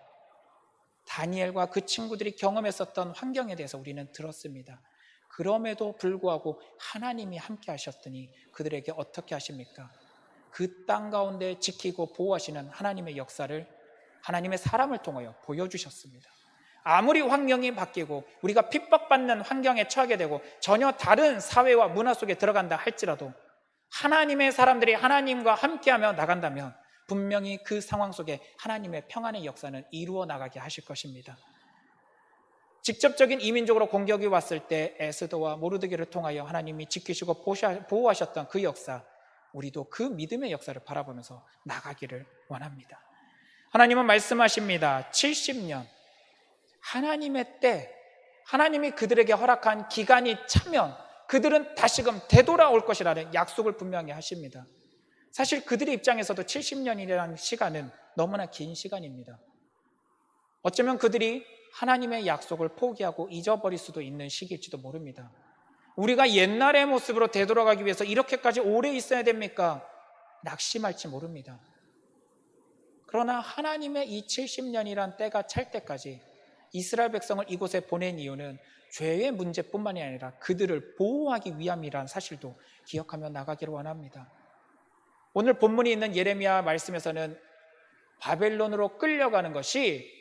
다니엘과 그 친구들이 경험했었던 환경에 대해서 우리는 들었습니다. 그럼에도 불구하고 하나님이 함께 하셨더니 그들에게 어떻게 하십니까? 그 땅 가운데 지키고 보호하시는 하나님의 역사를 하나님의 사람을 통하여 보여주셨습니다. 아무리 환경이 바뀌고 우리가 핍박받는 환경에 처하게 되고 전혀 다른 사회와 문화 속에 들어간다 할지라도 하나님의 사람들이 하나님과 함께하며 나간다면 분명히 그 상황 속에 하나님의 평안의 역사는 이루어 나가게 하실 것입니다. 직접적인 이민족으로 공격이 왔을 때 에스더와 모르드게를 통하여 하나님이 지키시고 보호하셨던 그 역사, 우리도 그 믿음의 역사를 바라보면서 나가기를 원합니다. 하나님은 말씀하십니다. 70년 하나님의 때 하나님이 그들에게 허락한 기간이 차면 그들은 다시금 되돌아올 것이라는 약속을 분명히 하십니다. 사실 그들의 입장에서도 70년이라는 시간은 너무나 긴 시간입니다. 어쩌면 그들이 하나님의 약속을 포기하고 잊어버릴 수도 있는 시기일지도 모릅니다. 우리가 옛날의 모습으로 되돌아가기 위해서 이렇게까지 오래 있어야 됩니까? 낙심할지 모릅니다. 그러나 하나님의 이 70년이란 때가 찰 때까지 이스라엘 백성을 이곳에 보낸 이유는 죄의 문제뿐만이 아니라 그들을 보호하기 위함이라는 사실도 기억하며 나가기를 원합니다. 오늘 본문이 있는 예레미야 말씀에서는 바벨론으로 끌려가는 것이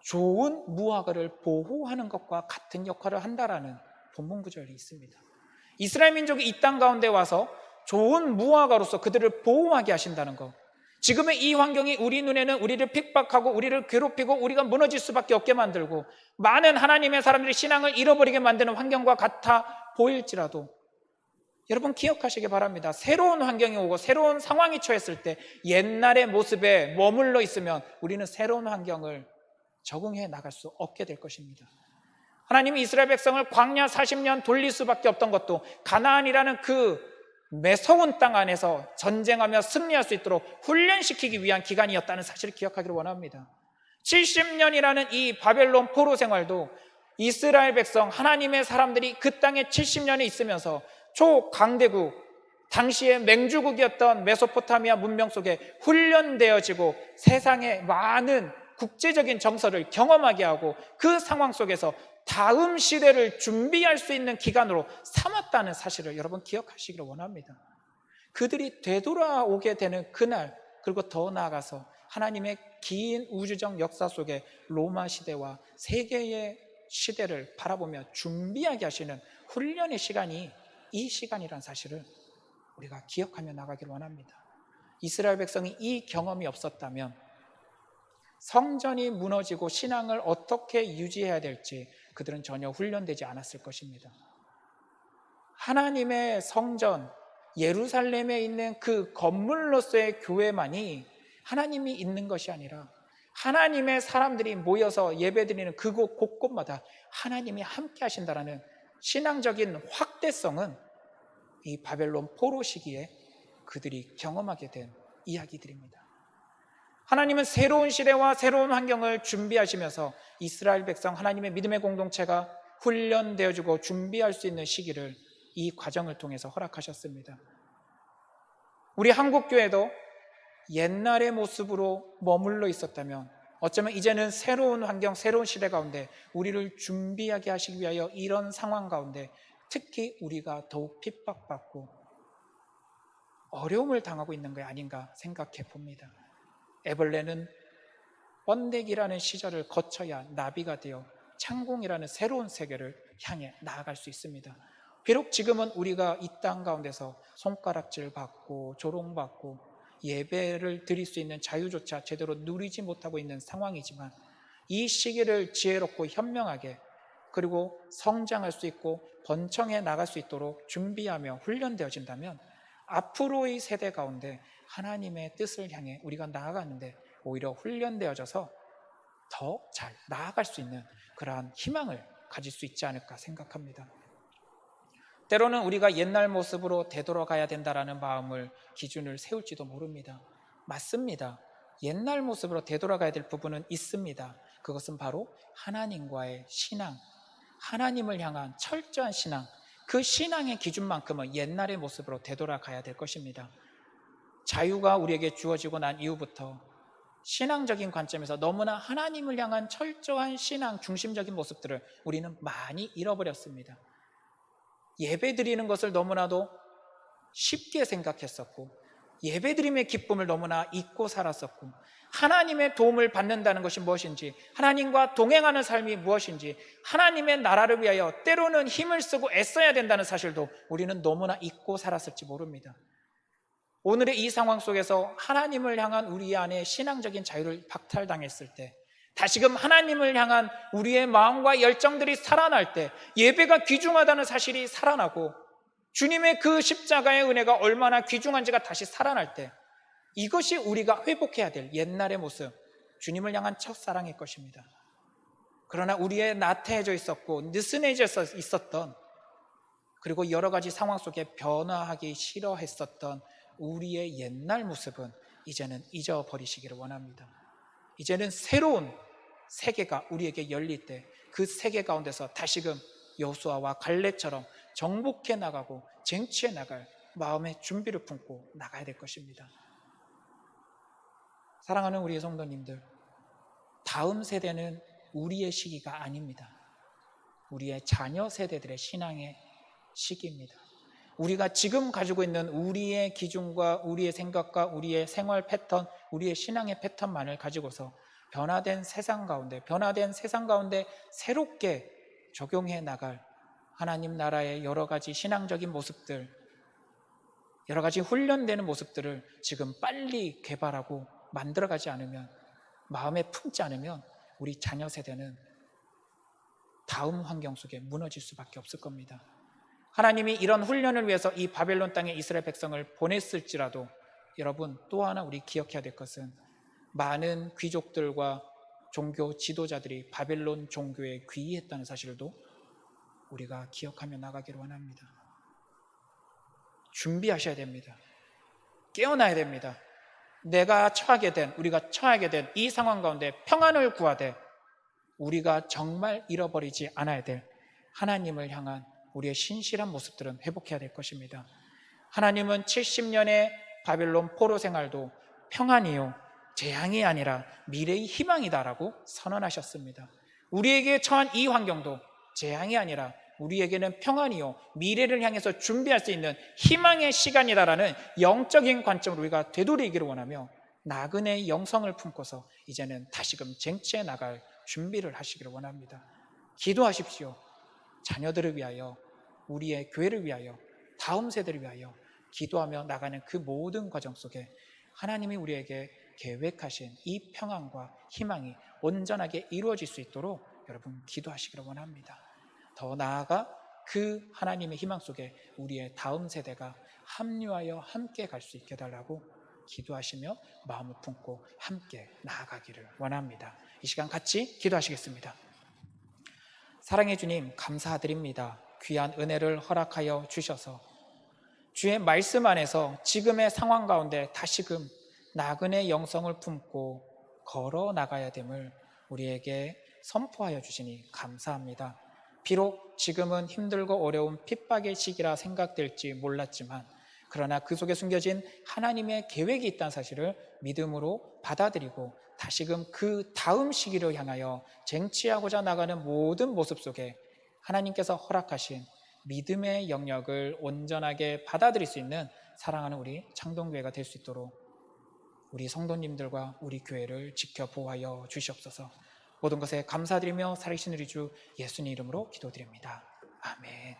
좋은 무화과를 보호하는 것과 같은 역할을 한다라는 본문 구절이 있습니다. 이스라엘 민족이 이 땅 가운데 와서 좋은 무화과로서 그들을 보호하게 하신다는 것, 지금의 이 환경이 우리 눈에는 우리를 핍박하고 우리를 괴롭히고 우리가 무너질 수밖에 없게 만들고 많은 하나님의 사람들이 신앙을 잃어버리게 만드는 환경과 같아 보일지라도 여러분 기억하시기 바랍니다. 새로운 환경이 오고 새로운 상황이 처했을 때 옛날의 모습에 머물러 있으면 우리는 새로운 환경을 적응해 나갈 수 없게 될 것입니다. 하나님이 이스라엘 백성을 광야 40년 돌릴 수밖에 없던 것도 가나안이라는 그 매서운 땅 안에서 전쟁하며 승리할 수 있도록 훈련시키기 위한 기간이었다는 사실을 기억하기를 원합니다. 70년이라는 이 바벨론 포로 생활도 이스라엘 백성 하나님의 사람들이 그 땅에 70년이 있으면서 초강대국 당시의 맹주국이었던 메소포타미아 문명 속에 훈련되어지고 세상의 많은 국제적인 정서를 경험하게 하고 그 상황 속에서 다음 시대를 준비할 수 있는 기간으로 삼았다는 사실을 여러분 기억하시기를 원합니다. 그들이 되돌아오게 되는 그날, 그리고 더 나아가서 하나님의 긴 우주적 역사 속에 로마 시대와 세계의 시대를 바라보며 준비하게 하시는 훈련의 시간이 이 시간이라는 사실을 우리가 기억하며 나가기를 원합니다. 이스라엘 백성이 이 경험이 없었다면 성전이 무너지고 신앙을 어떻게 유지해야 될지 그들은 전혀 훈련되지 않았을 것입니다. 하나님의 성전, 예루살렘에 있는 그 건물로서의 교회만이 하나님이 있는 것이 아니라 하나님의 사람들이 모여서 예배드리는 그곳 곳곳마다 하나님이 함께 하신다라는 신앙적인 확대성은 이 바벨론 포로 시기에 그들이 경험하게 된 이야기들입니다. 하나님은 새로운 시대와 새로운 환경을 준비하시면서 이스라엘 백성 하나님의 믿음의 공동체가 훈련되어지고 준비할 수 있는 시기를 이 과정을 통해서 허락하셨습니다. 우리 한국교회도 옛날의 모습으로 머물러 있었다면 어쩌면 이제는 새로운 환경, 새로운 시대 가운데 우리를 준비하게 하시기 위하여 이런 상황 가운데 특히 우리가 더욱 핍박받고 어려움을 당하고 있는 게 아닌가 생각해 봅니다. 애벌레는 번데기라는 시절을 거쳐야 나비가 되어 창공이라는 새로운 세계를 향해 나아갈 수 있습니다. 비록 지금은 우리가 이 땅 가운데서 손가락질 받고 조롱받고 예배를 드릴 수 있는 자유조차 제대로 누리지 못하고 있는 상황이지만 이 시기를 지혜롭고 현명하게 그리고 성장할 수 있고 번창해 나갈 수 있도록 준비하며 훈련되어진다면 앞으로의 세대 가운데 하나님의 뜻을 향해 우리가 나아가는데 오히려 훈련되어져서 더 잘 나아갈 수 있는 그러한 희망을 가질 수 있지 않을까 생각합니다. 때로는 우리가 옛날 모습으로 되돌아가야 된다라는 마음을 기준을 세울지도 모릅니다. 맞습니다. 옛날 모습으로 되돌아가야 될 부분은 있습니다. 그것은 바로 하나님과의 신앙, 하나님을 향한 철저한 신앙, 그 신앙의 기준만큼은 옛날의 모습으로 되돌아가야 될 것입니다. 자유가 우리에게 주어지고 난 이후부터 신앙적인 관점에서 너무나 하나님을 향한 철저한 신앙 중심적인 모습들을 우리는 많이 잃어버렸습니다. 예배드리는 것을 너무나도 쉽게 생각했었고 예배드림의 기쁨을 너무나 잊고 살았었고 하나님의 도움을 받는다는 것이 무엇인지 하나님과 동행하는 삶이 무엇인지 하나님의 나라를 위하여 때로는 힘을 쓰고 애써야 된다는 사실도 우리는 너무나 잊고 살았을지 모릅니다. 오늘의 이 상황 속에서 하나님을 향한 우리 안에 신앙적인 자유를 박탈당했을 때 다시금 하나님을 향한 우리의 마음과 열정들이 살아날 때 예배가 귀중하다는 사실이 살아나고 주님의 그 십자가의 은혜가 얼마나 귀중한지가 다시 살아날 때 이것이 우리가 회복해야 될 옛날의 모습, 주님을 향한 첫사랑일 것입니다. 그러나 우리의 나태해져 있었고 느슨해져 있었던, 그리고 여러 가지 상황 속에 변화하기 싫어했었던 우리의 옛날 모습은 이제는 잊어버리시기를 원합니다. 이제는 새로운 세계가 우리에게 열릴 때 그 세계 가운데서 다시금 여호수아와 갈렙처럼 정복해 나가고 쟁취해 나갈 마음의 준비를 품고 나가야 될 것입니다. 사랑하는 우리의 성도님들, 다음 세대는 우리의 시기가 아닙니다. 우리의 자녀 세대들의 신앙의 시기입니다. 우리가 지금 가지고 있는 우리의 기준과 우리의 생각과 우리의 생활 패턴, 우리의 신앙의 패턴만을 가지고서 변화된 세상 가운데 새롭게 적용해 나갈 하나님 나라의 여러 가지 신앙적인 모습들, 여러 가지 훈련되는 모습들을 지금 빨리 개발하고 만들어가지 않으면, 마음에 품지 않으면 우리 자녀 세대는 다음 환경 속에 무너질 수밖에 없을 겁니다. 하나님이 이런 훈련을 위해서 이 바벨론 땅에 이스라엘 백성을 보냈을지라도 여러분, 또 하나 우리 기억해야 될 것은 많은 귀족들과 종교 지도자들이 바벨론 종교에 귀의했다는 사실도 우리가 기억하며 나가기를 원합니다. 준비하셔야 됩니다. 깨어나야 됩니다. 우리가 처하게 된 이 상황 가운데 평안을 구하되 우리가 정말 잃어버리지 않아야 될 하나님을 향한 우리의 신실한 모습들은 회복해야 될 것입니다. 하나님은 70년의 바벨론 포로 생활도 평안이요 재앙이 아니라 미래의 희망이다라고 선언하셨습니다. 우리에게 처한 이 환경도 재앙이 아니라 우리에게는 평안이요 미래를 향해서 준비할 수 있는 희망의 시간이다라는 영적인 관점으로 우리가 되돌이기를 원하며 나그네의 영성을 품고서 이제는 다시금 쟁취해 나갈 준비를 하시기를 원합니다. 기도하십시오. 자녀들을 위하여, 우리의 교회를 위하여, 다음 세대를 위하여 기도하며 나가는 그 모든 과정 속에 하나님이 우리에게 계획하신 이 평안과 희망이 온전하게 이루어질 수 있도록 여러분 기도하시기를 원합니다. 더 나아가 그 하나님의 희망 속에 우리의 다음 세대가 합류하여 함께 갈 수 있게 해달라고 기도하시며 마음을 품고 함께 나아가기를 원합니다. 이 시간 같이 기도하시겠습니다. 사랑해 주님, 감사드립니다. 귀한 은혜를 허락하여 주셔서 주의 말씀 안에서 지금의 상황 가운데 다시금 나그네 영성을 품고 걸어 나가야 됨을 우리에게 선포하여 주시니 감사합니다. 비록 지금은 힘들고 어려운 핍박의 시기라 생각될지 몰랐지만, 그러나 그 속에 숨겨진 하나님의 계획이 있다는 사실을 믿음으로 받아들이고 다시금 그 다음 시기를 향하여 쟁취하고자 나가는 모든 모습 속에 하나님께서 허락하신 믿음의 영역을 온전하게 받아들일 수 있는 사랑하는 우리 창동교회가 될 수 있도록 우리 성도님들과 우리 교회를 지켜보호하여 주시옵소서. 모든 것에 감사드리며 살아계신 우리 주 예수님 이름으로 기도드립니다. 아멘.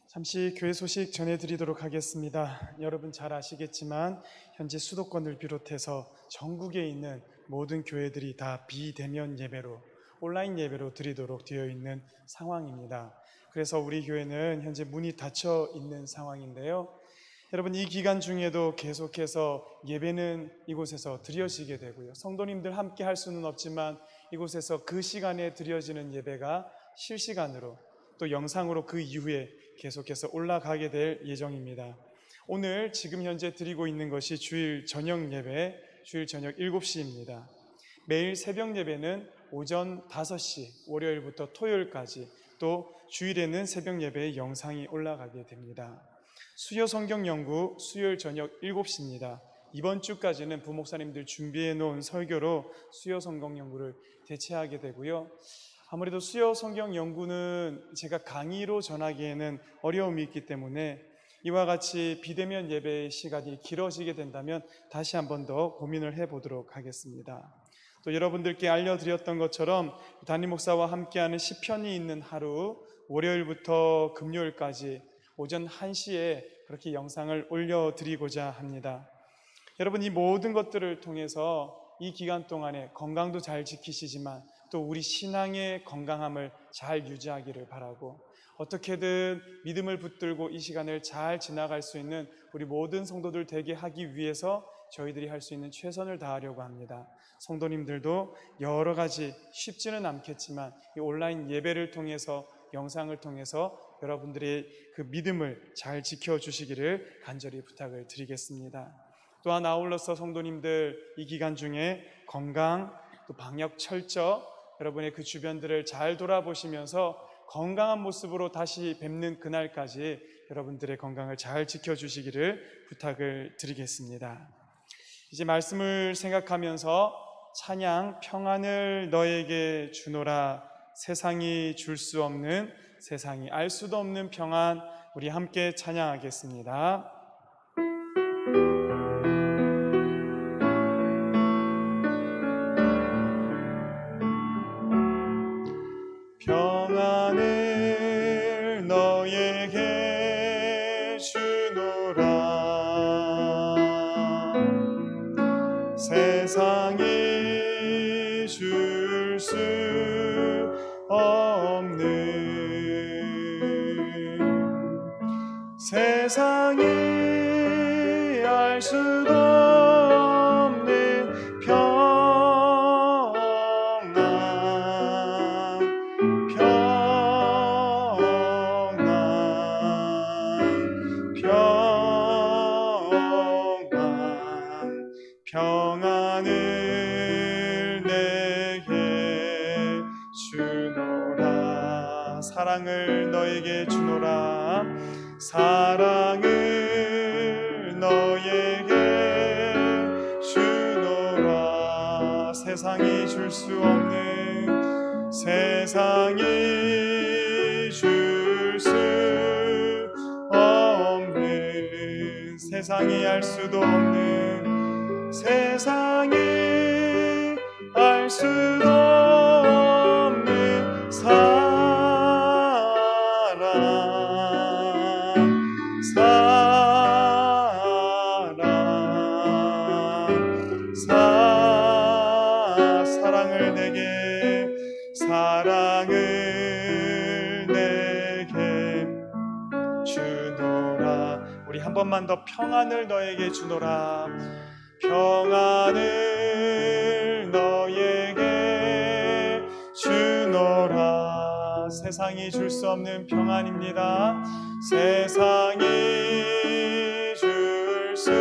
잠시 교회 소식 전해드리도록 하겠습니다. 여러분 잘 아시겠지만 현재 수도권을 비롯해서 전국에 있는 모든 교회들이 다 비대면 예배로, 온라인 예배로 드리도록 되어 있는 상황입니다. 그래서 우리 교회는 현재 문이 닫혀 있는 상황인데요. 여러분, 이 기간 중에도 계속해서 예배는 이곳에서 드려지게 되고요. 성도님들 함께 할 수는 없지만 이곳에서 그 시간에 드려지는 예배가 실시간으로 또 영상으로 그 이후에 계속해서 올라가게 될 예정입니다. 오늘 지금 현재 드리고 있는 것이 주일 저녁 예배, 주일 저녁 7시입니다. 매일 새벽 예배는 오전 5시, 월요일부터 토요일까지, 또 주일에는 새벽 예배의 영상이 올라가게 됩니다. 수요 성경 연구 수요일 저녁 7시입니다. 이번 주까지는 부목사님들 준비해 놓은 설교로 수요 성경 연구를 대체하게 되고요. 아무래도 수요 성경 연구는 제가 강의로 전하기에는 어려움이 있기 때문에 이와 같이 비대면 예배의 시간이 길어지게 된다면 다시 한 번 더 고민을 해보도록 하겠습니다. 또 여러분들께 알려드렸던 것처럼 담임 목사와 함께하는 시편이 있는 하루, 월요일부터 금요일까지 오전 1시에 그렇게 영상을 올려드리고자 합니다. 여러분, 이 모든 것들을 통해서 이 기간 동안에 건강도 잘 지키시지만 또 우리 신앙의 건강함을 잘 유지하기를 바라고, 어떻게든 믿음을 붙들고 이 시간을 잘 지나갈 수 있는 우리 모든 성도들 되게 하기 위해서 저희들이 할 수 있는 최선을 다하려고 합니다. 성도님들도 여러 가지 쉽지는 않겠지만 이 온라인 예배를 통해서, 영상을 통해서 여러분들의 그 믿음을 잘 지켜주시기를 간절히 부탁을 드리겠습니다. 또한 아울러서 성도님들 이 기간 중에 건강, 또 방역 철저, 여러분의 그 주변들을 잘 돌아보시면서 건강한 모습으로 다시 뵙는 그날까지 여러분들의 건강을 잘 지켜주시기를 부탁을 드리겠습니다. 이제 말씀을 생각하면서 찬양 평안을 너에게 주노라, 세상이 줄 수 없는, 세상이 알 수도 없는 평안, 우리 함께 찬양하겠습니다. 평안을 너에게 주노라, 세상이 줄 수 없는, 세상이 알 수도 없는 평안, 평안, 평안, 평안을 내게 주노라, 사랑을 너에게 주노라, 사랑을 너에게 주노라, 세상이 줄 수 없는, 세상이 줄 수 없는, 세상이 알 수도 없는, 세상이 알 수도 없는 사랑을 내게, 사랑을 내게 주노라. 우리 한 번만 더 평안을 너에게 주노라, 평안을 너에게 주노라, 세상이 줄 수 없는 평안입니다. 세상이 줄 수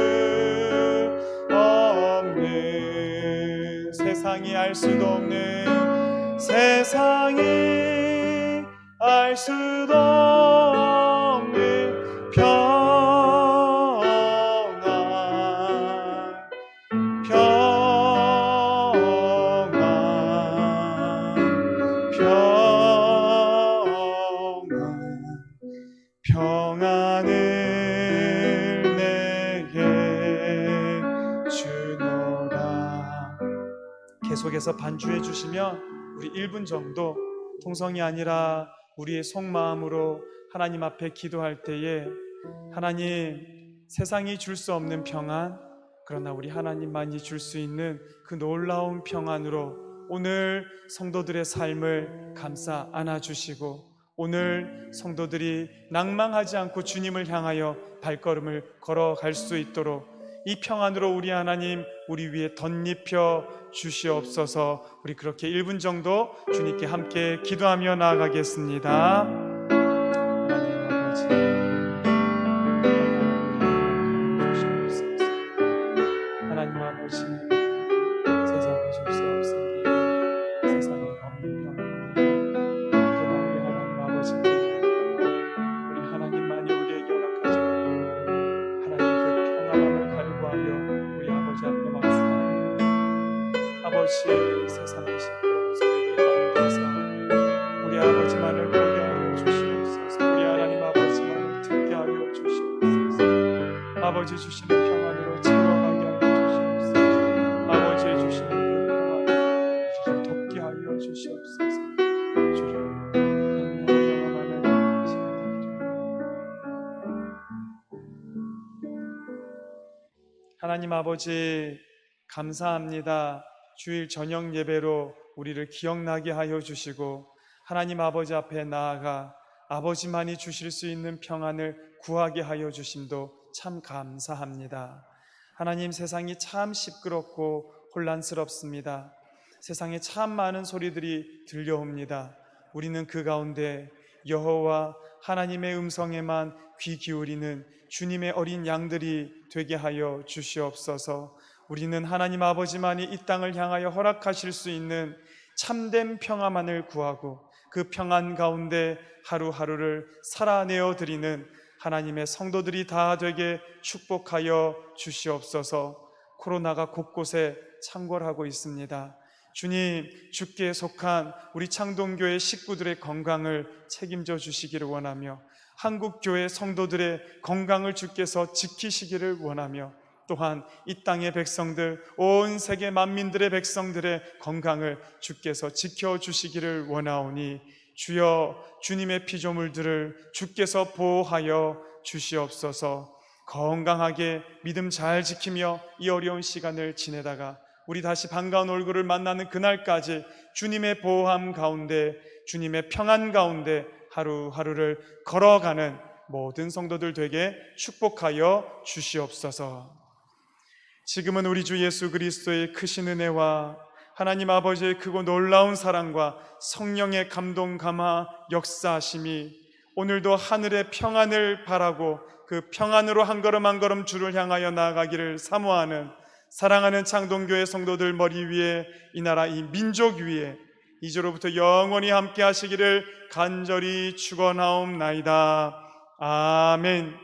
없는, 세상이 알 수도 없는, 세상이 알 수도 없는 평안, 평안, 평안, 평안을 내게 주노라. 계속해서 반주해 주시면 우리 1분 정도 통성이 아니라 우리의 속마음으로 하나님 앞에 기도할 때에, 하나님, 세상이 줄 수 없는 평안, 그러나 우리 하나님만이 줄 수 있는 그 놀라운 평안으로 오늘 성도들의 삶을 감싸 안아주시고, 오늘 성도들이 낭망하지 않고 주님을 향하여 발걸음을 걸어갈 수 있도록 이 평안으로 우리 하나님 우리 위에 덧입혀 주시옵소서. 우리 그렇게 1분 정도 주님께 함께 기도하며 나아가겠습니다. 하나님 아버지, 하나님 아버지, 세상에 줄 수 없으니, 세상에 없는 평안인데, 그러나 우리 하나님 아버지께 우리 하나님만이 우리에게 허락하시고 하나님 그 평안함을 갈구하며 우리 아버지 앞에 왔사옵니다. 아버지, 세상의 시끄러운 소리들 가운데서 우리 아버지만을 보게 하여 주시옵소서. 우리 하나님 아버지만을 듣게 하여 주시옵소서. 아버지 주시는 평안으로 채워가게 하여 주시옵소서. 아버지의 주시는 그 평안을 돕게 하여 주시옵소서. 주를 만나고 영원하는 시간 되기를. 하나님 아버지, 감사합니다. 주일 저녁 예배로 우리를 기억나게 하여 주시고 하나님 아버지 앞에 나아가 아버지만이 주실 수 있는 평안을 구하게 하여 주심도 참 감사합니다. 하나님, 세상이 참 시끄럽고 혼란스럽습니다. 세상에 참 많은 소리들이 들려옵니다. 우리는 그 가운데 여호와 하나님의 음성에만 귀 기울이는 주님의 어린 양들이 되게 하여 주시옵소서. 우리는 하나님 아버지만이 이 땅을 향하여 허락하실 수 있는 참된 평화만을 구하고 그 평안 가운데 하루하루를 살아내어 드리는 하나님의 성도들이 다 되게 축복하여 주시옵소서. 코로나가 곳곳에 창궐하고 있습니다. 주님, 주께 속한 우리 창동교회 식구들의 건강을 책임져 주시기를 원하며 한국교회 성도들의 건강을 주께서 지키시기를 원하며 또한 이 땅의 백성들, 온 세계 만민들의 백성들의 건강을 주께서 지켜주시기를 원하오니 주여, 주님의 피조물들을 주께서 보호하여 주시옵소서. 건강하게 믿음 잘 지키며 이 어려운 시간을 지내다가 우리 다시 반가운 얼굴을 만나는 그날까지 주님의 보호함 가운데, 주님의 평안 가운데 하루하루를 걸어가는 모든 성도들 되게 축복하여 주시옵소서. 지금은 우리 주 예수 그리스도의 크신 은혜와 하나님 아버지의 크고 놀라운 사랑과 성령의 감동 감화 역사하심이 오늘도 하늘의 평안을 바라고 그 평안으로 한 걸음 한 걸음 주를 향하여 나아가기를 사모하는 사랑하는 창동교회 성도들 머리 위에, 이 나라 이 민족 위에 이제로부터 영원히 함께 하시기를 간절히 축원하옵나이다. 아멘.